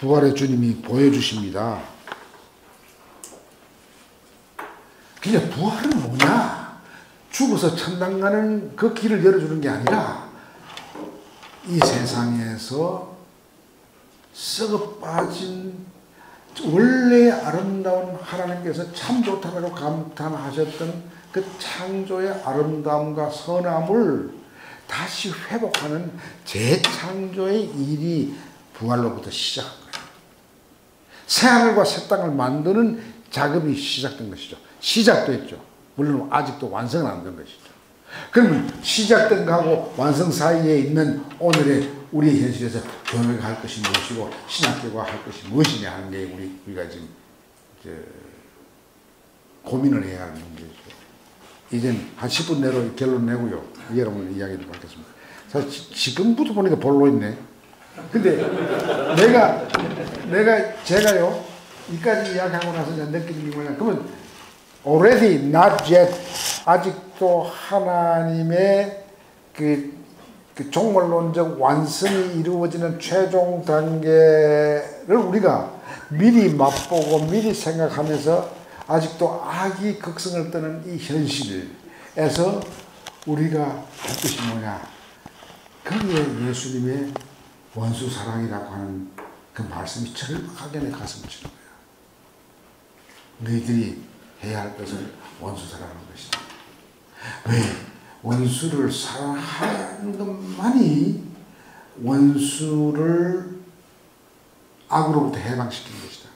부활의 주님이 보여주십니다. 그냥 부활은 뭐냐? 죽어서 천당 가는 그 길을 열어주는 게 아니라 이 세상에서 썩어 빠진 원래 아름다운 하나님께서 참 좋다고 감탄하셨던 그 창조의 아름다움과 선함을 다시 회복하는 재창조의 일이 부활로부터 시작한 거예요. 새하늘과 새 땅을 만드는 작업이 시작된 것이죠. 시작됐죠. 물론 아직도 완성은 안 된 것이죠. 그러면 시작된 거하고 완성 사이에 있는 오늘의 우리의 현실에서 교회가 할 것이 무엇이고 신학교가 할 것이 무엇이냐 하는 게 우리가 지금 고민을 해야 하는 문제죠. 이젠 한 10분 내로 결론 내고요. 여러분 이야기를 받겠습니다. 사실 지금부터 보니까 볼로 있네. 근데 제가요 이까지 이야기하고 나서 느끼는 게 뭐냐. 그러면 already not yet 아직도 하나님의 그 종말론적 완성이 이루어지는 최종 단계를 우리가 미리 맛보고 미리 생각하면서 아직도 악이 극성을 떠는 이 현실에서 우리가 할 것이 뭐냐. 거기에 예수님의 원수 사랑이라고 하는 그 말씀이 절박하게 내 가슴을 치는 거야. 너희들이 해야 할 것은 원수 사랑하는 것이다. 왜? 원수를 사랑하는 것만이 원수를 악으로부터 해방시키는 것이다.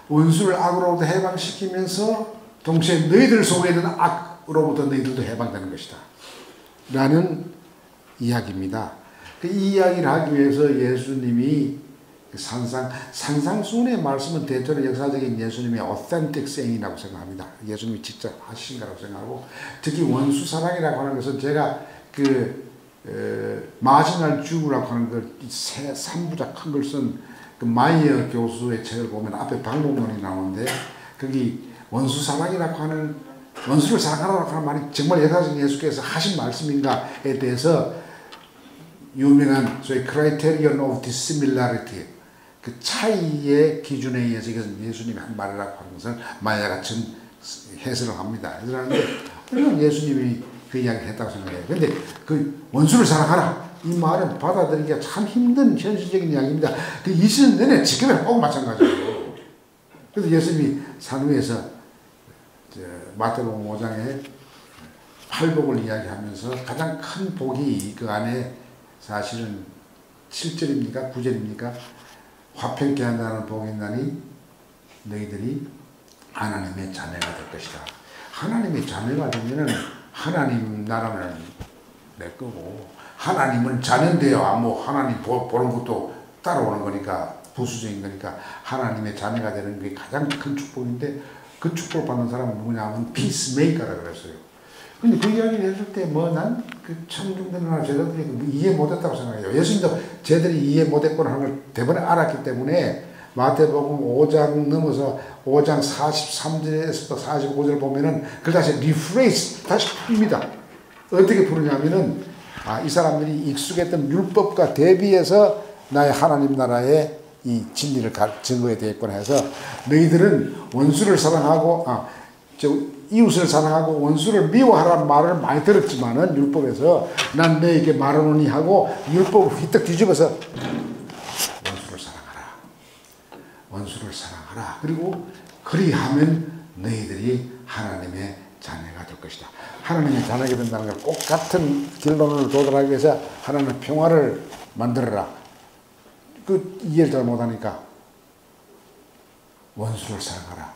원수를 악으로부터 해방시키면서 동시에 너희들 속에 있는 악으로부터 너희들도 해방되는 것이다. 라는 이야기입니다. 이 이야기를 하기 위해서 예수님이 산상수훈의 말씀은 대체로 역사적인 예수님의 authentic saying이라고 생각합니다. 예수님이 직접 하신 거라고 생각하고, 특히 원수 사랑이라고 하는 것은 제가 마지널 주라고 하는 그 3부작 큰 걸 쓴 그 마이어 교수의 책을 보면 앞에 방법론이 나오는데, 거기 원수 사랑이라고 하는 원수를 사랑하라고 하는 말이 정말 역사적인 예수께서 하신 말씀인가에 대해서 유명한 소위 Criterion of Dissimilarity, 그 차이의 기준에 의해서 이것은 예수님이 한 말이라고 하는 것을 마야같이 해석을 합니다. 그런데 우리는 예수님이 그 이야기를 했다고 생각해요. 그런데 그 원수를 사랑하라, 이 말은 받아들이기가 참 힘든 현실적인 이야기입니다. 그 20년 내내 지금이랑 꼭 마찬가지예요. 그래서 예수님이 산 위에서 마태복음 5장에 팔복을 이야기하면서 가장 큰 복이 그 안에 사실은 7절입니까? 9절입니까? 화평케 한다는 복이 있나니 너희들이 하나님의 자녀가 될 것이다. 하나님의 자녀가 되면은 하나님 나라는 내 거고, 하나님은 자녀인데요. 뭐 하나님 보는 것도 따라오는 거니까, 부수적인 거니까 하나님의 자녀가 되는 게 가장 큰 축복인데, 그 축복을 받는 사람은 누구냐 하면 피스메이커라고 그랬어요. 근데 그 이야기를 했을 때 뭐 난 그 청중들이나 제자들이 이해 못했다고 생각해요. 예수님도 쟤들이 이해 못했구나 하는 걸 대번에 알았기 때문에 마태복음 5장 넘어서 5장 43절에서부터 45절 보면은 그걸 다시 리프레이스, 다시 풉니다. 어떻게 푸느냐면은 이 사람들이 익숙했던 율법과 대비해서 나의 하나님 나라의 이 진리를 증거해 되겠구나 해서 너희들은 원수를 사랑하고 이웃을 사랑하고 원수를 미워하라는 말을 많이 들었지만은 율법에서 난 너에게 말하노니 하고 율법을 휘떡 뒤집어서 원수를 사랑하라. 그리고 그리하면 너희들이 하나님의 자녀가 될 것이다. 하나님의 자녀가 된다는 걸 꼭 같은 결론을 도달하기 위해서 하나님의 평화를 만들어라. 그 이해를 잘 못하니까 원수를 사랑하라.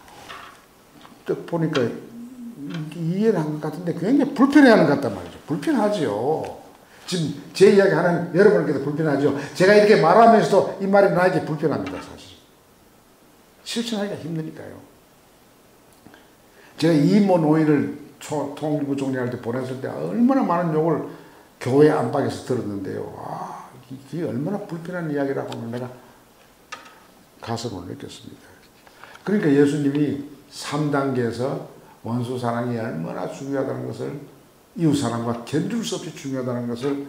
딱 보니까 이해를 한 것 같은데 굉장히 불편해하는 것 같단 말이죠. 불편하지요. 지금 제 이야기 하는 여러분께도 불편하죠. 제가 이렇게 말하면서도 이 말이 나에게 불편합니다. 사실 실천하기가 힘드니까요. 제가 이모 노인을 통일부 총리할 때 보냈을 때 얼마나 많은 욕을 교회 안팎에서 들었는데요. 이게 얼마나 불편한 이야기라고 하면 내가 가슴을 느꼈습니다. 그러니까 예수님이 3단계에서 원수 사랑이 얼마나 중요하다는 것을, 이웃 사랑과 견줄 수 없이 중요하다는 것을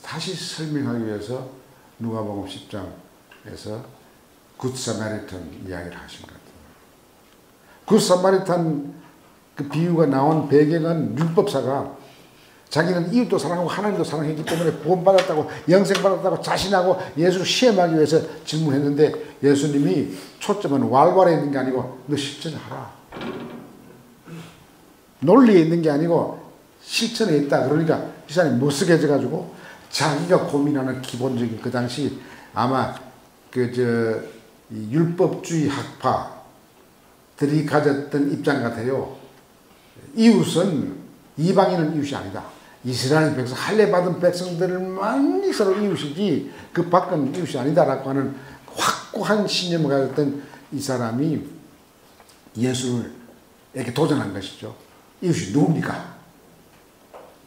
다시 설명하기 위해서 누가복음 10장에서 굿 사마리탄 이야기를 하신 것 같아요. 굿 사마리탄 그 비유가 나온 배경은 율법사가 자기는 이웃도 사랑하고 하나님도 사랑했기 때문에 구원받았다고, 영생받았다고 자신하고 예수를 시험하기 위해서 질문했는데 예수님이 초점은 왈왈에 있는 게 아니고 너 실천하라. 논리에 있는 게 아니고 실천에 있다. 그러니까 이 사람이 못쓰게져 가지고 자기가 고민하는 기본적인, 그 당시 아마 이 율법주의 학파들이 가졌던 입장 같아요. 이웃은, 이방인은 이웃이 아니다. 이스라엘 백성, 할례 받은 백성들만 서로 이웃이지 그 밖은 이웃이 아니다라고 하는 확고한 신념을 가졌던 이 사람이 예수에게 도전한 것이죠. 이웃이 누굽니까?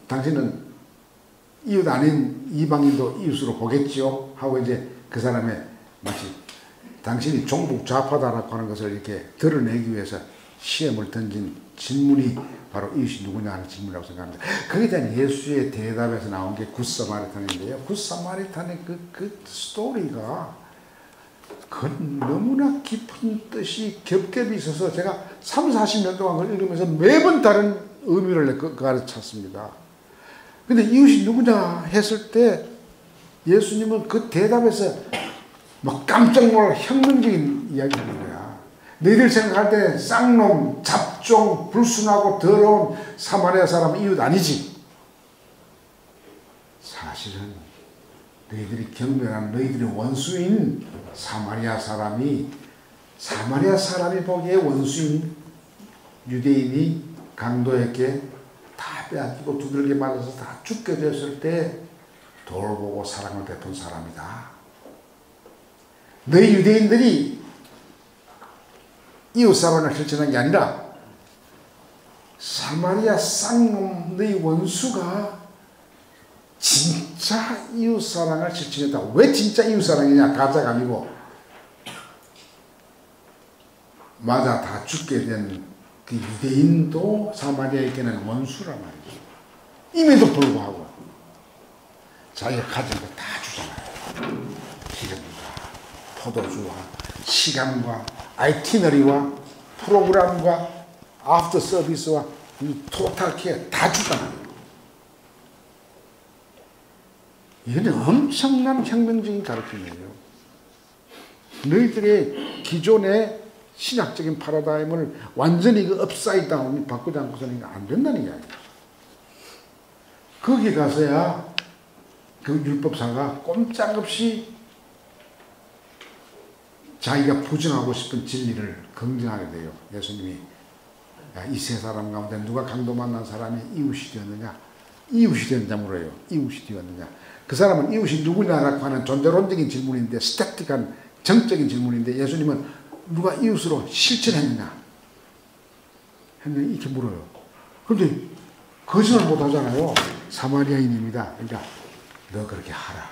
당신은 이웃 아닌 이방인도 이웃으로 보겠지요? 하고 이제 그 사람의 마치 당신이 종북 좌파다라고 하는 것을 이렇게 드러내기 위해서 시험을 던진 질문이 바로 이웃이 누구냐 하는 질문이라고 생각합니다. 거기에 대한 예수의 대답에서 나온 게 굿사마리탄인데요. 굿사마리탄의 그 스토리가 너무나 깊은 뜻이 겹겹이 있어서 제가 30-40년 동안 그걸 읽으면서 매번 다른 의미를 가르쳤습니다. 근데 이웃이 누구냐 했을 때 예수님은 그 대답에서 막 깜짝 놀랄 혁명적인 이야기를 하는 거야. 너희들 생각할 때 쌍놈, 잡종, 불순하고 더러운 사마리아 사람 이웃 아니지? 사실은 너희들이 경멸한 너희들의 원수인 사마리아 사람이 보기에 원수인 유대인이 강도에게 다 빼앗기고 두들겨 맞아서 다 죽게 되었을 때 돌보고 사랑을 베푼 사람이다. 너희 유대인들이 이웃 사랑을 실천한 게 아니라 사마리아 쌍놈 너희 원수가 진짜 이웃사랑을 실천했다. 왜 진짜 이웃사랑이냐? 가짜가 아니고 맞아 다 죽게 된 그 유대인도 사마리아에게는 원수란 말이죠. 임에도 불구하고 자기가 가진 거 다 주잖아요. 기름과 포도주와 시간과 아이티너리와 프로그램과 아프터 서비스와 이 토탈 케어 다 주잖아요. 이거는 엄청난 혁명적인 가르침이에요. 너희들의 기존의 신학적인 파라다임을 완전히 그 업사이드 다운 바꾸지 않고서는 안 된다는 이야기예요. 거기 가서야 그 율법사가 꼼짝없이 자기가 부정하고 싶은 진리를 긍정하게 돼요. 예수님이 이 세 사람 가운데 누가 강도 만난 사람이 이웃이 되었느냐? 이웃이 되었느냐 물어요. 이웃이 되었느냐? 그 사람은 이웃이 누구냐라고 하는 존재론적인 질문인데, 스태틱한 정적인 질문인데, 예수님은 누가 이웃으로 실천했느냐? 했는데 이렇게 물어요. 그런데 거짓말 못 하잖아요. 사마리아인입니다. 그러니까 너 그렇게 하라.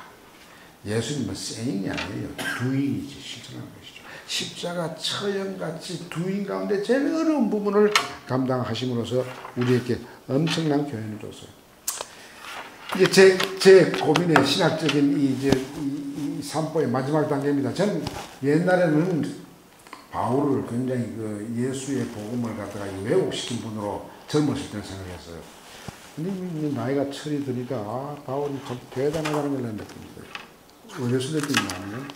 예수님은 saying이 아니에요. doing이지, 실천하는 것이죠. 십자가 처형같이 doing 가운데 제일 어려운 부분을 감당하심으로써 우리에게 엄청난 교훈을 줬어요. 이제 제 고민의 신학적인 이 산보의 마지막 단계입니다. 저는 옛날에는 바울을 굉장히 그 예수의 복음을 갖다가 왜곡시킨 분으로 젊었을 때는 생각했어요. 근데 나이가 철이 드니까 바울이 참 대단하다는 걸 느낍니다. 어렸을 때 나는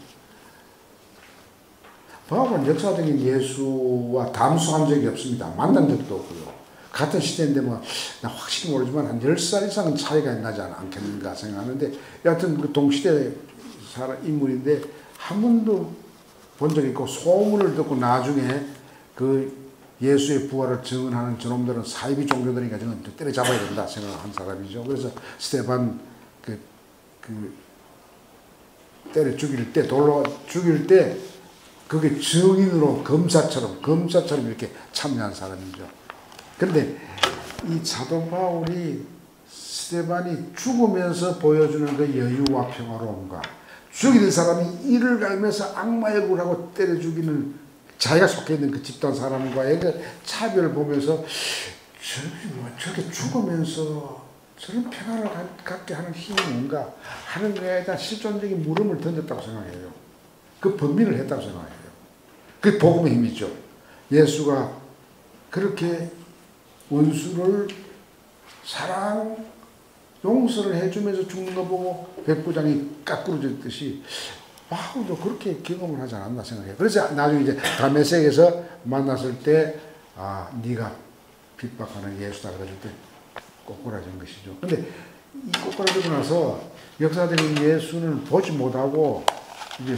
바울은 역사적인 예수와 담수한 적이 없습니다. 만난 적도 없고요. 같은 시대인데 뭐 나 확실히 모르지만 한 10살 이상은 차이가 나지 않겠는가 생각하는데, 여하튼 그 동시대 인물인데 한 번도 본 적이 있고, 소문을 듣고 나중에 그 예수의 부활을 증언하는 저놈들은 사이비 종교들이니까 저는 때려잡아야 된다 생각한 사람이죠. 그래서 스테반 때려 죽일 때, 돌로 죽일 때 그게 증인으로 검사처럼 이렇게 참여한 사람이죠. 그런데 이 사도 바울이 스테반이 죽으면서 보여주는 그 여유와 평화로움과, 죽이는 사람이 이를 갈면서 악마의 굴 하고 때려 죽이는 자기가 속해 있는 그 집단 사람과의 그 차별을 보면서 저렇게 죽으면서 저런 평화를 갖게 하는 힘이 뭔가 하는 거에 대한 실존적인 물음을 던졌다고 생각해요. 그 번민을 했다고 생각해요. 그게 복음의 힘이죠. 예수가 그렇게 원수를 사랑, 용서를 해주면서 죽는 거 보고 백부장이 깎으러졌듯이 바울도 그렇게 경험을 하지 않았나 생각해요. 그래서 나중에 이제 다메섹에서 만났을 때, 네가 핍박하는 예수다 그랬을 때 꼬꾸라진 것이죠. 근데 이 꼬꾸라지고 나서 역사적인 예수는 보지 못하고 이제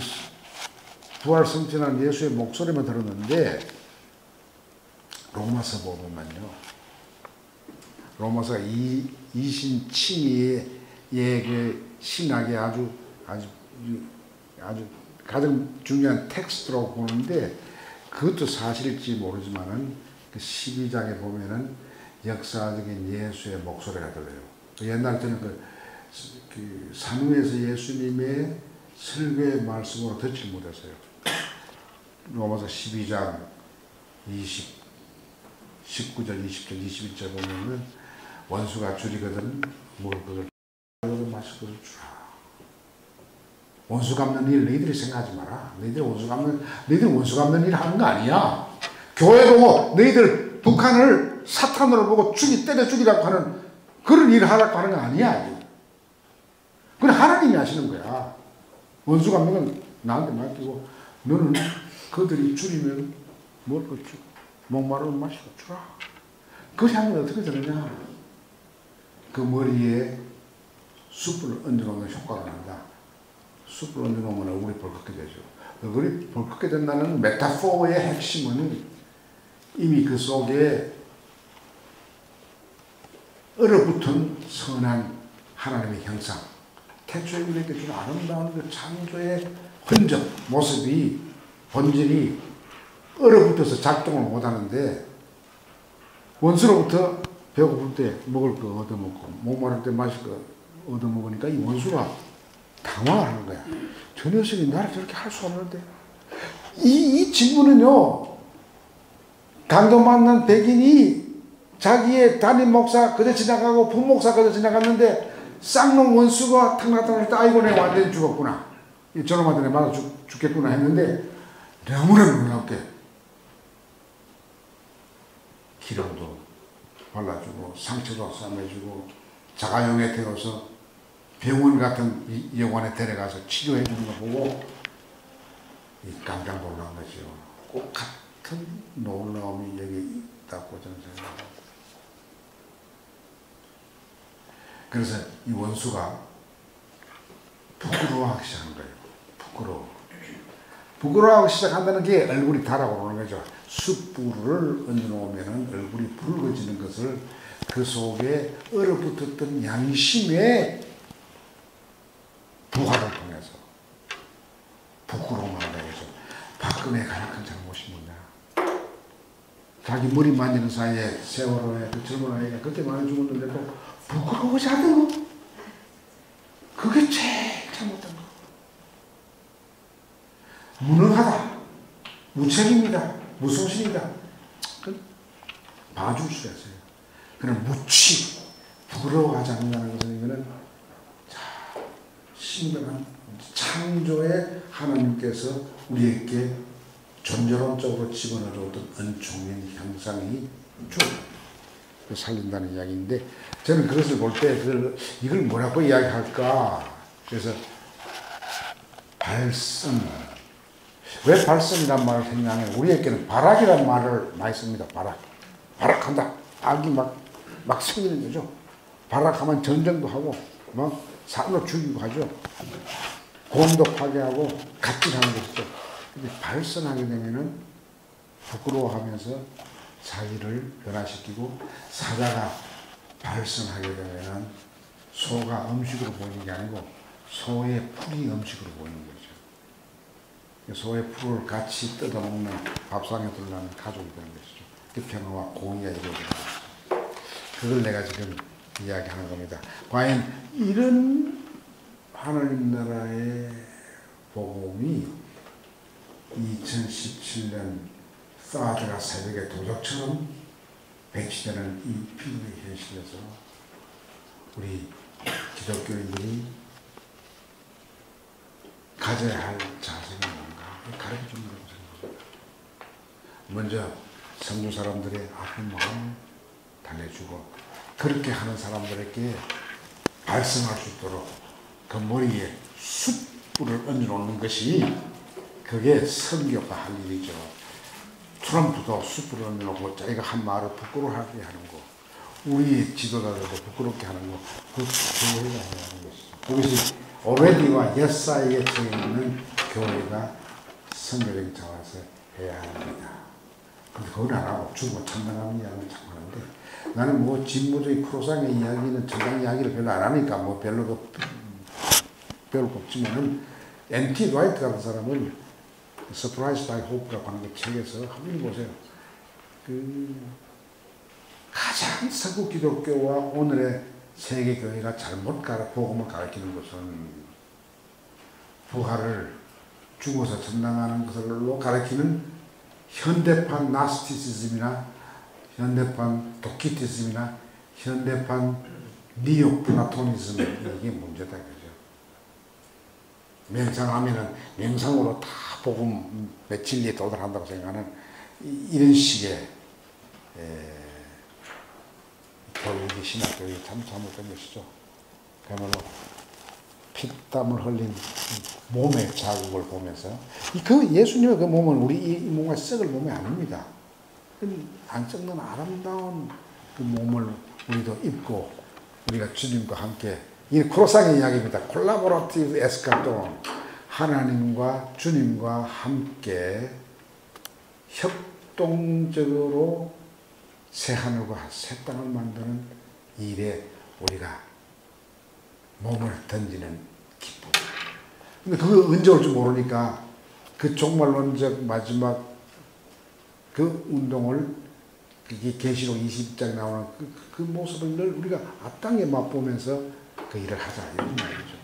부활 승천한 예수의 목소리만 들었는데, 로마서 보면요, 로마서가 이신칭의의 그 신학의 아주 가장 중요한 텍스트라고 보는데, 그것도 사실일지 모르지만은 그 12장에 보면은 역사적인 예수의 목소리가 들려요. 옛날 때는 그 산후에서 예수님의 설교의 말씀으로 듣지 못했어요. 로마서 12장 19절, 20절, 21절 보면은 원수가 줄이거든 먹을 것을 마실 것을 주라. 원수 갚는 일 너희들이 생각하지 마라. 너희들이 원수 갚는 일 하는 거 아니야. 교회도 너희들 북한을 사탄으로 보고 때려 죽이라고 하는 그런 일을 하라고 하는 거 아니야. 그건 하나님이 하시는 거야. 원수 갚는 건 나한테 맡기고, 너는 그들이 줄이면 먹을 것 주고 목마르면 마실 것 주라. 그렇게 하면 어떻게 되느냐. 그 머리에 숯불을 얹어놓으면 효과가 난다. 숯불을 얹어놓으면 얼굴이 벌겋게 되죠. 얼굴이 벌겋게 된다는 메타포의 핵심은 이미 그 속에 얼어붙은 선한 하나님의 형상, 태초에 우리에게 준 아름다운 그 창조의 흔적, 모습이, 본질이 얼어붙어서 작동을 못하는데, 원수로부터 배고플 때 먹을 거 얻어먹고 목마를 때 마실 거 얻어먹으니까 이 원수가 당황하는 거야. 저 녀석이 나를 저렇게 할 수 없는데. 이 질문은요, 강도받는 백인이 자기의 담임 목사 그저 지나가고 부목사 그저 지나갔는데 쌍놈 원수가 탁 나타날 때 아이고 내가 완전히 죽었구나. 저놈한테 내가 맞아 죽겠구나 했는데 너무나 놀랍게 기름도 발라주고 상처도 싸매주고 자가용에 태워서 병원 같은 여관에 데려가서 치료해 주는 거 보고 깜짝 놀란 거죠. 꼭 같은 놀라움이 여기 있다고 저는 생각합니다. 그래서 이 원수가 부끄러워하기 시작한 거예요. 부끄러워하기 시작한다는 게 얼굴이 달아오르는 거죠. 숯불을 얹어놓으면 얼굴이 붉어지는 것을 그 속에 얼어붙었던 양심의 부활을 통해서 부끄러움을 하죠. 박근혜의 가장 큰 잘못이 뭐냐. 자기 머리 만지는 사이에 세월호에 그 젊은 아이가 그렇게 많이 죽었는데도 부끄러워하지 않는 거. 그게 제일 잘못된 거. 무능하다. 무책임이다. 무소신이다. 봐줄 수 있어요. 그냥 무치 부끄러워하지 않는다는 것은 이거는 신명한 창조의 하나님께서 우리에게 존재론적으로 집어넣어줬던 은총의 형상이 쭉 살린다는 이야기인데 저는 그것을 볼 때 이걸 뭐라고 이야기할까. 그래서 발성. 왜 발성이란 말을 생각하면 우리에게는 발악이란 말을 많이 씁니다. 발악한다. 악이 막 생기는 거죠. 발악하면 전쟁도 하고 막 사람도 죽이고 하죠. 공도 파괴하고 갑질하는 것이죠. 근데 발성하게 되면은 부끄러워하면서 자기를 변화시키고 사자가 발성하게 되면은 소가 음식으로 보이는 게 아니고 소의 풀이 음식으로 보이는 거죠. 소의 풀을 같이 뜯어먹는 밥상에 둘러는 가족이 되는 것이죠. 그 평화와 공의가 이루어지는 것이죠. 그걸 내가 지금 이야기하는 겁니다. 과연 이런 하나님 나라의 복음이 2017년 사드가 새벽에 도적처럼 배치되는 이 비극의 현실에서 우리 기독교인들이 가져야 할 자세가 뭔가 가르쳐 주는 거라고 생각합니다. 먼저 성도 사람들의 아픈 마음을 달래주고 그렇게 하는 사람들에게 발성할 수 있도록 그 머리에 숯불을 얹어놓는 것이 그게 선교가 할 일이죠. 트럼프도 숯불을 얹어놓고 자기가 한 말을 부끄러워하게 하는 거, 우리 지도자들도 부끄럽게 하는 거, 그 교회가 해야 하는 것이죠. 그것이 already와 yes 사이에 처해 있는 교회가 선교적인 차원에서 해야 합니다. 근데 그걸 안 하고 죽고 참담하는 이야기는 참 하는데 나는 뭐 진보적인 크로상의 이야기는 정당 이야기를 별로 안 하니까 뭐 별로 별로 없지만은 NT 라이트 같은 사람은 Surprised by Hope라고 하는 그 책에서 한번 보세요. 그 가장 서구 기독교와 오늘의 세계 교회가 잘못 복음을 가르치는 것은 부활을 죽어서 전당하는 것으로 가르치는 현대판 나스티시즘이나 현대판 도키티즘이나 현대판 니오 플라토니즘 이게 문제다 그죠. 명상하면은 명상으로 다 복음 진리에 도달한다고 생각하는 이런 식의 교육이 신학교육이 참 잘못된 것이죠. 그야말로 피땀을 흘린 몸의 자국을 보면서 그 예수님의 그 몸은 우리 이 몸과 썩을 몸이 아닙니다. 안 썩는 아름다운 그 몸을 우리도 입고 우리가 주님과 함께 이 크로상의 이야기입니다. 콜라보라티브 에스카톤 하나님과 주님과 함께 협동적으로 새 하늘과 새 땅을 만드는 일에 우리가 몸을 던지는 기쁨. 근데 그거 언제 올지 모르니까 그 종말론적 마지막 그 운동을 이게 계시록 20장에 나오는 그 모습을 늘 우리가 앞당에 맛보면서 그 일을 하자 이런 말이죠.